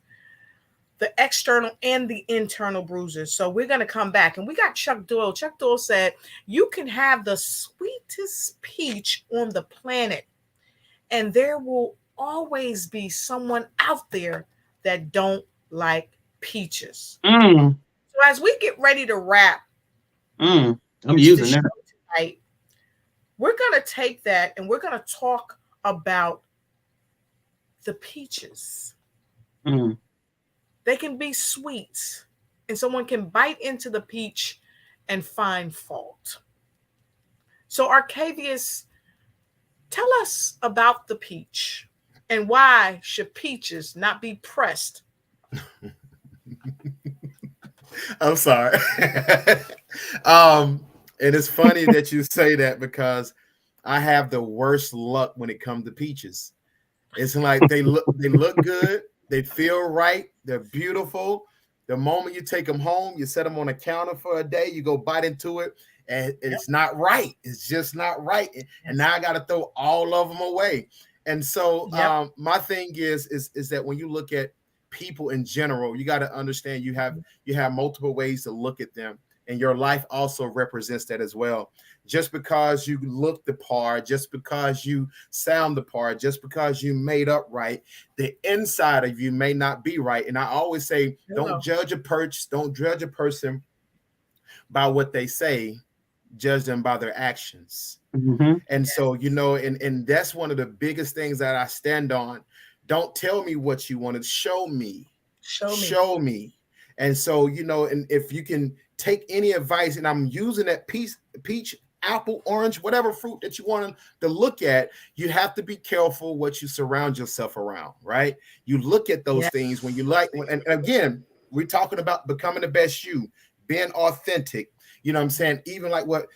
the external and the internal bruises. So we're going to come back. And we got Chuck Doyle. Chuck Doyle said, you can have the sweetest peach on the planet, and there will always be someone out there that don't like peaches. So as we get ready to wrap, I'm using that tonight, we're going to take that and we're going to talk about the peaches. They can be sweet, and someone can bite into the peach and find fault. So Arkevious, tell us about the peach, and why should peaches not be pressed? I'm sorry. And it's funny that you say that, because I have the worst luck when it comes to peaches. It's like they look good, they feel right, they're beautiful. The moment you take them home, you set them on a counter for a day, you go bite into it, and it's not right. It's just not right. And now I got to throw all of them away. And so my thing is that when you look at people in general, you got to understand you have multiple ways to look at them, and your life also represents that as well. Just because you look the part, just because you sound the part, just because you made up right, the inside of you may not be right. And I always say, don't judge a person by what they say, judge them by their actions. And so, you know, and that's one of the biggest things that I stand on. Don't tell me what you want to show me. Show me. And so, you know, and if you can take any advice, and I'm using that peach, apple, orange, whatever fruit that you want to look at, you have to be careful what you surround yourself around, right? You look at those things when you like, and again, we're talking about becoming the best you, being authentic. You know what I'm saying? Even like what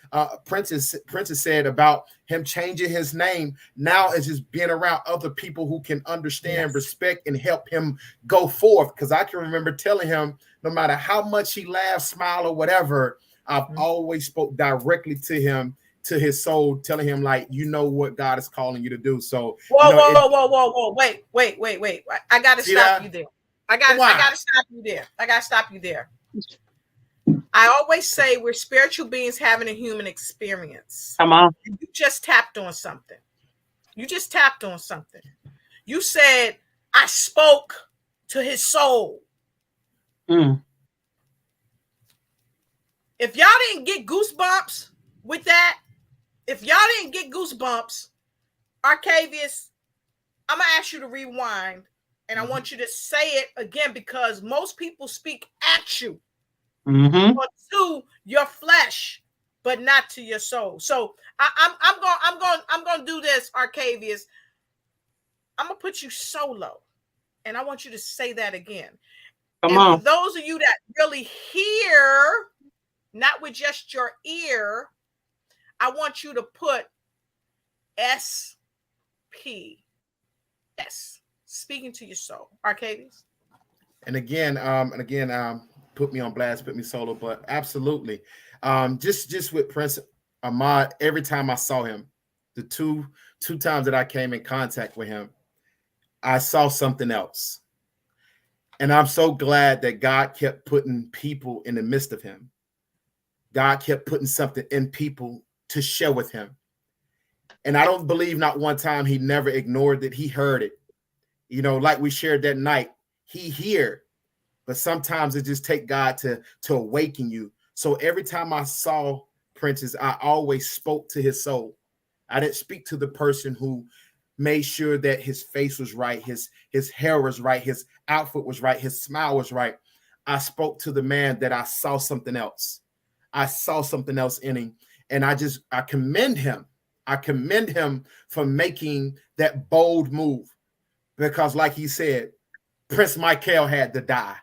Prynce has said about him changing his name. Now it's just being around other people who can understand, respect, and help him go forth. Because I can remember telling him, no matter how much he laughed, smiled, or whatever, I've always spoke directly to him, to his soul, telling him, like, you know what God is calling you to do. So whoa, wait. I gotta stop you there. I gotta stop you there. I always say we're spiritual beings having a human experience. Come on. You just tapped on something. You said, I spoke to his soul. If y'all didn't get goosebumps with that, Arkevious, I'm going to ask you to rewind, and I want you to say it again, because most people speak at you. Or to your flesh, but not to your soul. So I'm going to do this, Arkevious. I'm going to put you solo, and I want you to say that again. Come on. For those of you that really hear, not with just your ear, I want you to put SP. Yes, speaking to your soul, Arkevious. And again, put me on blast, put me solo, but absolutely. Just with Prynce Ahmad, every time I saw him, the two times that I came in contact with him, I saw something else. And I'm so glad that God kept putting people in the midst of him. God kept putting something in people to share with him. And I don't believe not one time he never ignored it. He heard it. You know, like we shared that night, he heard. But sometimes it just takes God to awaken you. So every time I saw Prynce, I always spoke to his soul. I didn't speak to the person who made sure that his face was right, his hair was right, his outfit was right, his smile was right. I spoke to the man that I saw something else. I saw something else in him. And I commend him. I commend him for making that bold move. Because like he said, Prynce Michael had to die.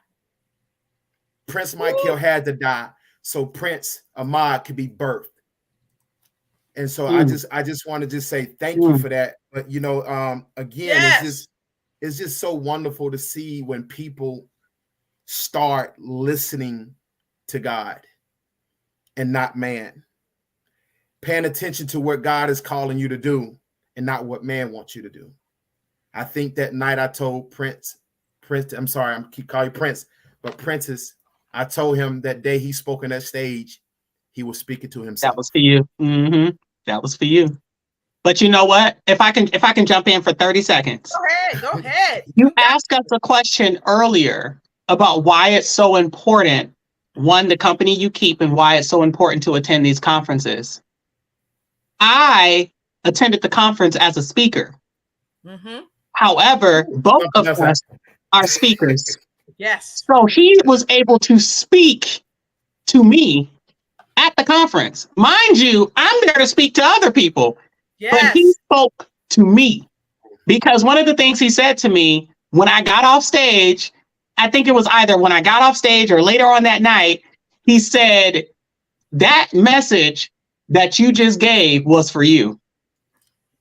Prynce Michael had to die so Prynce Ahmad could be birthed. And so I just want to just say thank you for that. But you know, again, it's just so wonderful to see when people start listening to God and not man, paying attention to what God is calling you to do and not what man wants you to do. I think that night I told Prynce, I'm sorry, I keep calling you Prynce, but Prynce, I told him that day he spoke on that stage, he was speaking to himself. That was for you. That was for you. But you know what? If I can jump in for 30 seconds. Go ahead. You asked us a question earlier about why it's so important, one, the company you keep, and why it's so important to attend these conferences. I attended the conference as a speaker. However, both of us are speakers. Yes. So he was able to speak to me at the conference. Mind you, I'm there to speak to other people. Yes. But he spoke to me because one of the things he said to me when I got off stage, I think it was either when I got off stage or later on that night, he said, that message that you just gave was for you.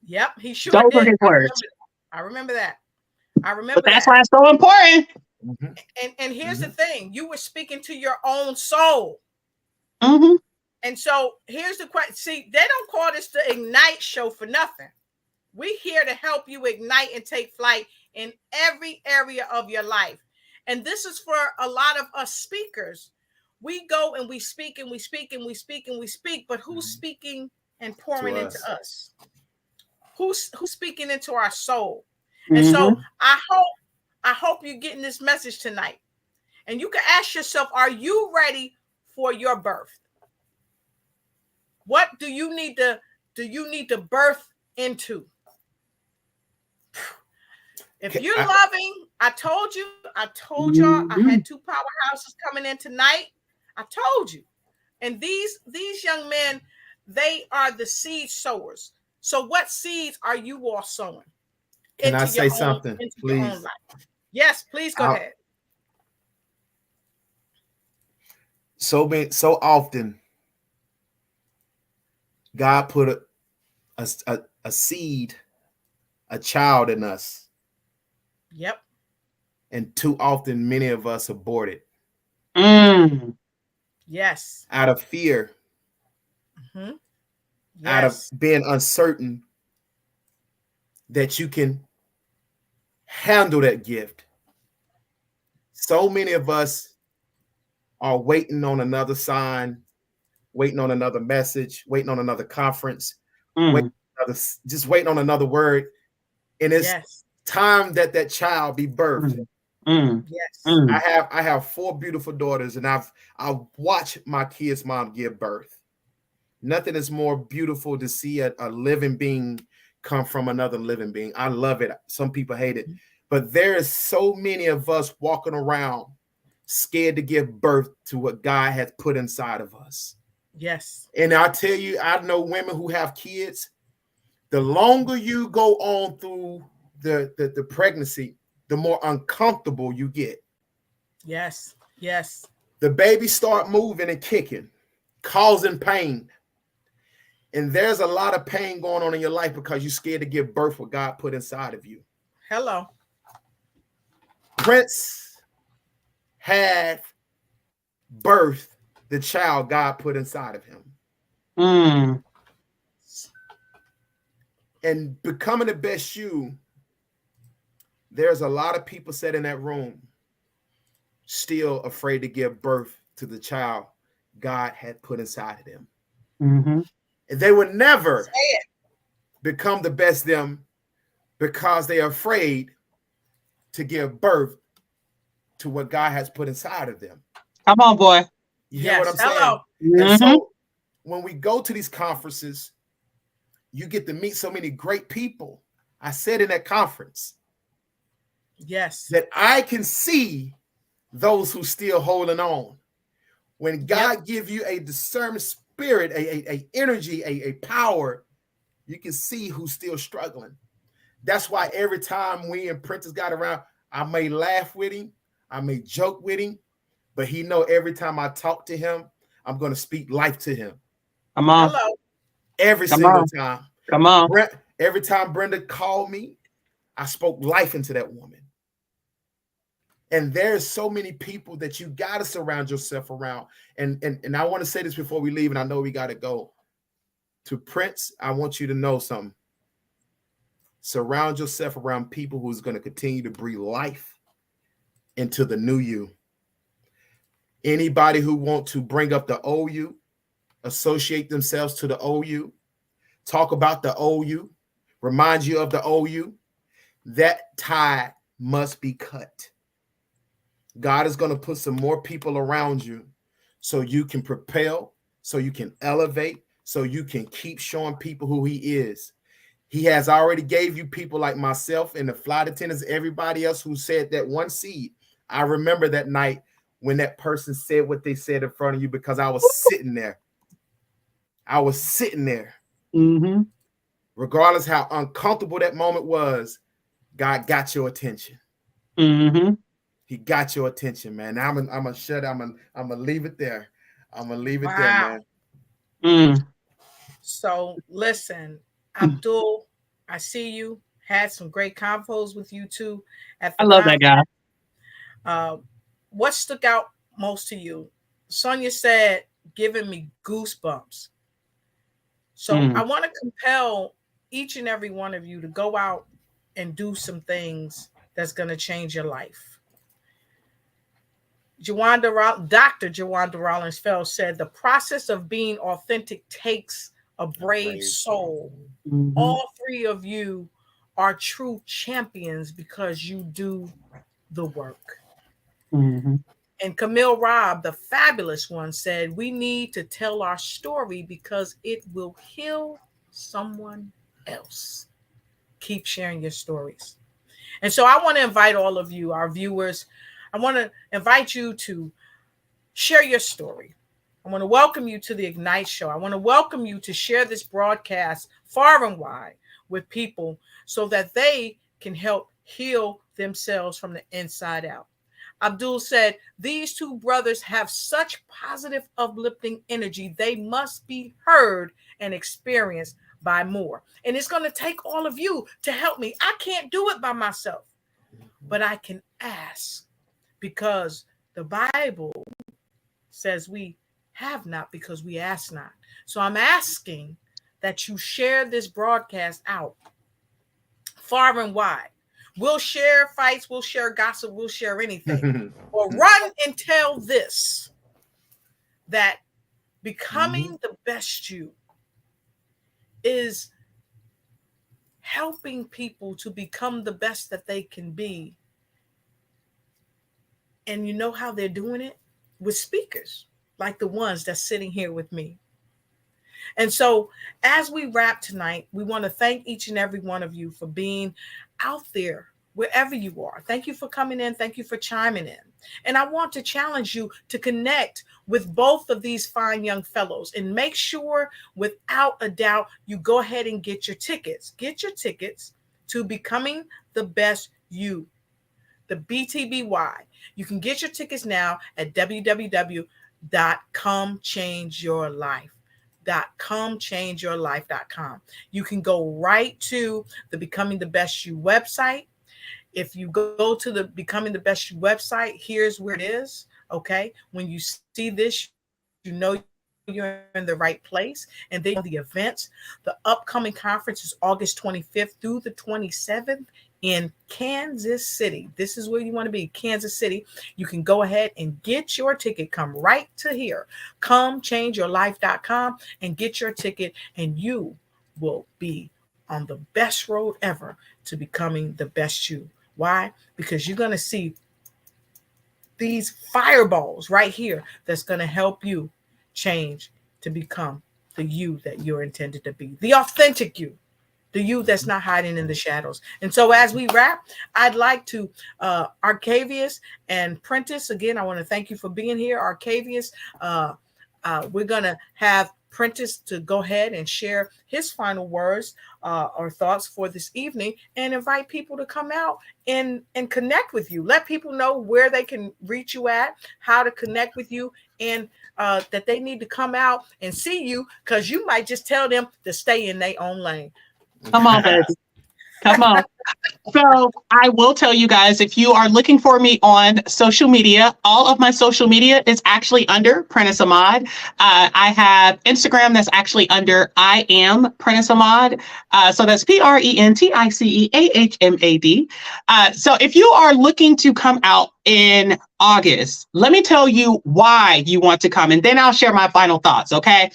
Yep, he sure Those did. were his words. I remember that. But that's why it's so important. And here's the thing. You were speaking to your own soul. And so here's the question. See, they don't call this the Ignite Show for nothing. We're here to help you ignite and take flight in every area of your life. And this is for a lot of us speakers. We go and we speak and we speak and we speak and we speak, but who's speaking and pouring into us? Who's speaking into our soul? And so I hope you're getting this message tonight. And you can ask yourself, are you ready for your birth? What do you need to birth into? If you're loving, I told y'all I had 2 powerhouses coming in tonight. I told you. And these young men, they are the seed sowers. So what seeds are you all sowing? Can I say something, please? Yes, please go ahead. so often, God put a seed, a child in us. Yep. And too often, many of us abort it. Yes. Out of fear, Yes. out of being uncertain that you can handle that gift. So many of us are waiting on another sign, waiting on another message, waiting on another conference, just waiting on another word. And it's time that child be birthed. Yes. I have 4 beautiful daughters, and I've watched my kids' mom give birth. Nothing is more beautiful to see a living being come from another living being. I love it. Some people hate it, but there is so many of us walking around scared to give birth to what God has put inside of us. Yes. And I tell you, I know women who have kids. The longer you go on through the pregnancy, the more uncomfortable you get. Yes. Yes. The baby start moving and kicking, causing pain. And there's a lot of pain going on in your life because you're scared to give birth what God put inside of you. Hello. Prynce had birthed the child God put inside of him. And becoming the best you, there's a lot of people sitting in that room still afraid to give birth to the child God had put inside of them. And they would never become the best them because they are afraid to give birth to what God has put inside of them. Come on, boy. You hear what I'm saying? And so when we go to these conferences, you get to meet so many great people. I said in that conference, that I can see those who still holding on. When God give you a discernment spirit, a energy, a power, you can see who's still struggling. That's why every time we and Prynce got around, I may laugh with him, I may joke with him, but he know every time I talk to him, I'm going to speak life to him. Come on. Hello. Every single time. Come on. Every time Brenda called me, I spoke life into that woman. And there's so many people that you got to surround yourself around. And I want to say this before we leave, and I know we got to go. To Prynce, I want you to know something. Surround yourself around people who's going to continue to breathe life into the new you. Anybody who want to bring up the old you, associate themselves to the old you, talk about the old you, remind you of the old you, that tie must be cut. God is going to put some more people around you so you can propel, so you can elevate, so you can keep showing people who he is. He has already gave you people like myself and the flight attendants, everybody else who said that one seed. I remember that night when that person said what they said in front of you because I was sitting there. I was sitting there. Regardless how uncomfortable that moment was, God got your attention. He got your attention, man. Now I'm gonna shut. I'm gonna leave it there. I'm gonna leave it there, man. So listen, Abdul, I see you. Had some great convos with you too. I love that guy. What stuck out most to you? Sonia said, "Giving me goosebumps." So I want to compel each and every one of you to go out and do some things that's going to change your life. Dr. Jawanda Rollins-Feld said, the process of being authentic takes a brave soul. All 3 of you are true champions because you do the work. And Camille Robb, the fabulous one, said, we need to tell our story because it will heal someone else. Keep sharing your stories. And so I want to invite all of you, our viewers, I want to invite you to share your story. I want to welcome you to the Ignite Show. I want to welcome you to share this broadcast far and wide with people so that they can help heal themselves from the inside out. Abdul said, these two brothers have such positive, uplifting energy. They must be heard and experienced by more. And it's going to take all of you to help me. I can't do it by myself, but I can ask, because the Bible says we have not because we ask not. So I'm asking that you share this broadcast out far and wide. We'll share fights, we'll share gossip, we'll share anything. Or run and tell this, that becoming the best you is helping people to become the best that they can be. And you know how they're doing it? With speakers like the ones that's sitting here with me. And so as we wrap tonight, we want to thank each and every one of you for being out there wherever you are. Thank you for coming in. Thank you for chiming in. And I want to challenge you to connect with both of these fine young fellows, and make sure without a doubt you go ahead and get your tickets. Get your tickets to Becoming the Best You, the BTBY. You can get your tickets now at www.comechangeyourlife.com. You can go right to the Becoming the Best You website. If you go to the Becoming the Best You website, here's where it is. Okay. When you see this, you know you're in the right place. And then the events, the upcoming conference is August 25th through the 27th in Kansas City. This is where you want to be, Kansas City. You can go ahead and get your ticket. Come right to here, comechangeyourlife.com, and get your ticket, and you will be on the best road ever to becoming the best you. Why? Because you're going to see these fireballs right here that's going to help you change to become the you that you're intended to be, the authentic you, the you that's not hiding in the shadows. And so as we wrap, I'd like to Arkevious and Prynce, again, I want to thank you for being here. Arkevious, we're going to have Prynce to go ahead and share his final words or thoughts for this evening, and invite people to come out and connect with you. Let people know where they can reach you at, how to connect with you, and that they need to come out and see you, because you might just tell them to stay in their own lane. Come on, baby. Come on. So I will tell you guys, if you are looking for me on social media, all of my social media is actually under Prynce Ahmad. I have Instagram that's actually under I am Prynce Ahmad. So that's PRENTICEAHMAD. So if you are looking to come out in August, let me tell you why you want to come, and then I'll share my final thoughts. Okay.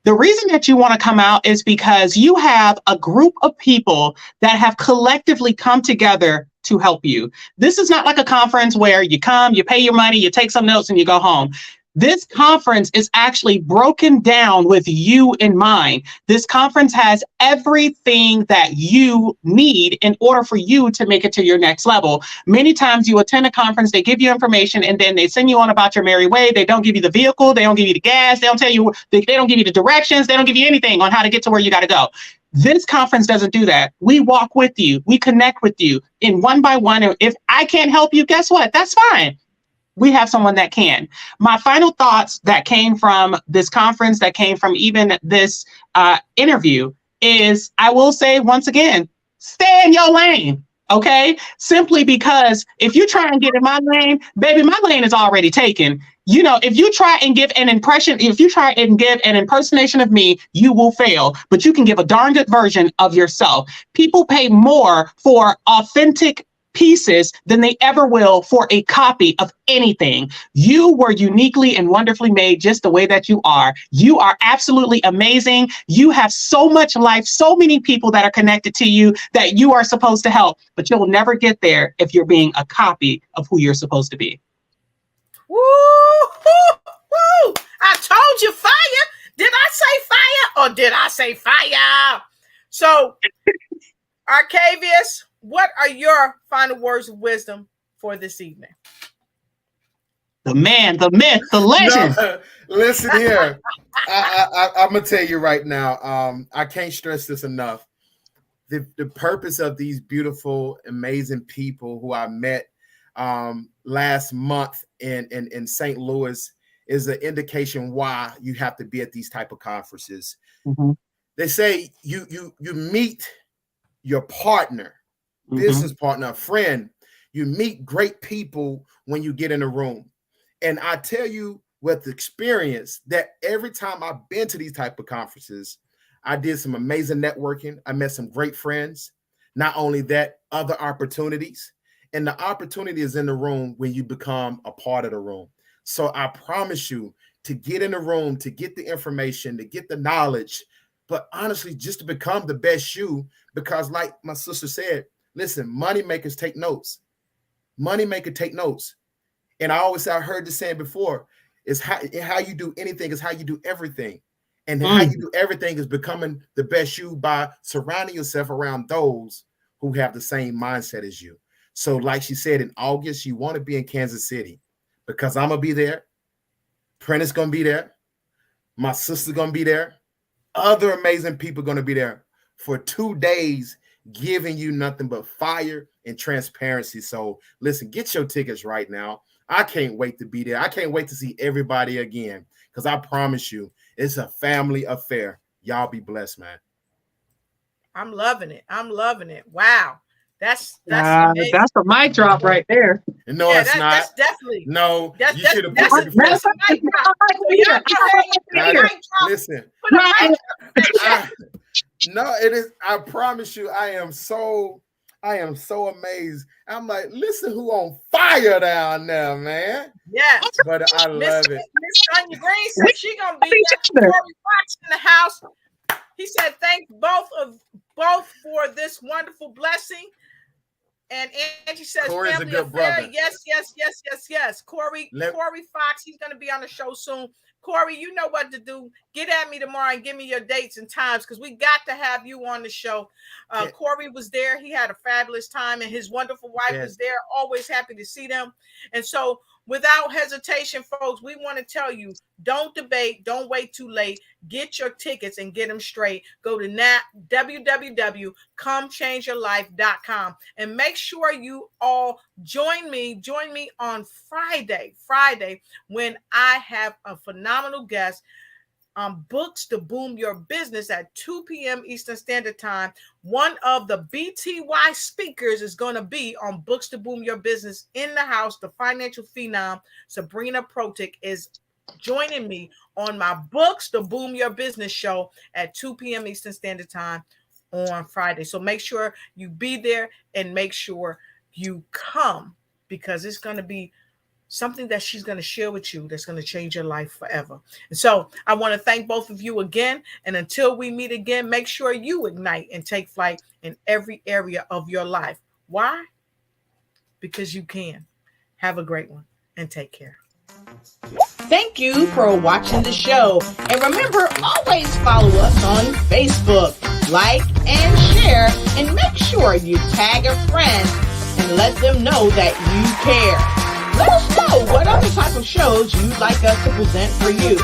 The reason that you want to come out is because you have a group of people that have collectively come together to help you. This is not like a conference where you come, you pay your money, you take some notes, and you go home. This conference is actually broken down with you in mind. This conference has everything that you need in order for you to make it to your next level. Many times you attend a conference, they give you information, and then they send you on about your merry way. They don't give you the vehicle. They don't give you the gas. They don't tell you, they don't give you the directions. They don't give you anything on how to get to where you got to go. This conference doesn't do that. We walk with you. We connect with you in one by one. And if I can't help you, guess what? That's fine. We have someone that can. My final thoughts that came from this conference, that came from even this interview, is I will say once again, stay in your lane. Okay. Simply because if you try and get in my lane, baby, my lane is already taken. You know, if you try and give an impression, if you try and give an impersonation of me, you will fail, but you can give a darn good version of yourself. People pay more for authentic pieces than they ever will for a copy of anything. You were uniquely and wonderfully made just the way that you are. You are absolutely amazing. You have so much life, so many people that are connected to you that you are supposed to help, but you'll never get there if you're being a copy of who you're supposed to be. Woo! Woo! I told you fire. Did I say fire or did I say fire? So, Arkevious, what are your final words of wisdom for this evening? The man, the myth, the legend. No, listen here. I'm going to tell you right now, I can't stress this enough. The purpose of these beautiful, amazing people who I met last month in St. Louis is an indication why you have to be at these type of conferences. Mm-hmm. They say you meet your partner, Mm-hmm. business partner, a friend. You meet great people when you get in a room. And I tell you with experience that every time I've been to these type of conferences, I did some amazing networking. I met some great friends. Not only that, other opportunities. And the opportunity is in the room when you become a part of the room. So I promise you to get in the room, to get the information, to get the knowledge, but honestly, just to become the best you, because like my sister said, listen, money makers take notes. Money maker take notes. And I always say, I heard this saying before, is how you do anything is how you do everything. And how you do everything is becoming the best you by surrounding yourself around those who have the same mindset as you. So like she said, in August, you want to be in Kansas City because I'm going to be there. Prynce going to be there. My sister's going to be there. Other amazing people going to be there for 2 days, giving you nothing but fire and transparency. So listen, get your tickets right now. I can't wait to be there. I can't wait to see everybody again because I promise you, it's a family affair. Y'all be blessed, man. I'm loving it. I'm loving it. Wow. That's amazing. That's a mic drop right there. No, it's not. That's definitely. No, That's you should have that's put it before. a mic drop. Listen, no, it is. I promise you, I am so amazed. I'm like, listen, who on fire down there, man? Yes, but I love it. Miss Sonia Green said she gonna be there. Corey Fox in the house. He said, "Thank both for this wonderful blessing." And Angie says, Corey's "Family a good affair." brother. Yes. Corey Fox, he's gonna be on the show soon. Corey, you know what to do. Get at me tomorrow and give me your dates and times because we got to have you on the show. Corey was there. He had a fabulous time, and his wonderful wife was there. Always happy to see them. And so without hesitation, folks, we want to tell you, don't debate. Don't wait too late. Get your tickets and get them straight. Go to www.comechangeyourlife.com and make sure you all join me on Friday when I have a phenomenal guest on Books to Boom Your Business at 2 p.m. Eastern Standard Time. One of the BTY speakers is going to be on Books to Boom Your Business in the house. The financial phenom, Sabrina Protic, is joining me on my Books to Boom Your Business show at 2 p.m. Eastern Standard Time on Friday. So make sure you be there and make sure you come because it's going to be something that she's going to share with you that's going to change your life forever. And so I want to thank both of you again. And until we meet again, make sure you ignite and take flight in every area of your life. Why? Because you can. Have a great one and take care. Thank you for watching the show. And remember, always follow us on Facebook. Like and share, and make sure you tag a friend and let them know that you care. Let us know what other type of shows you'd like us to present for you.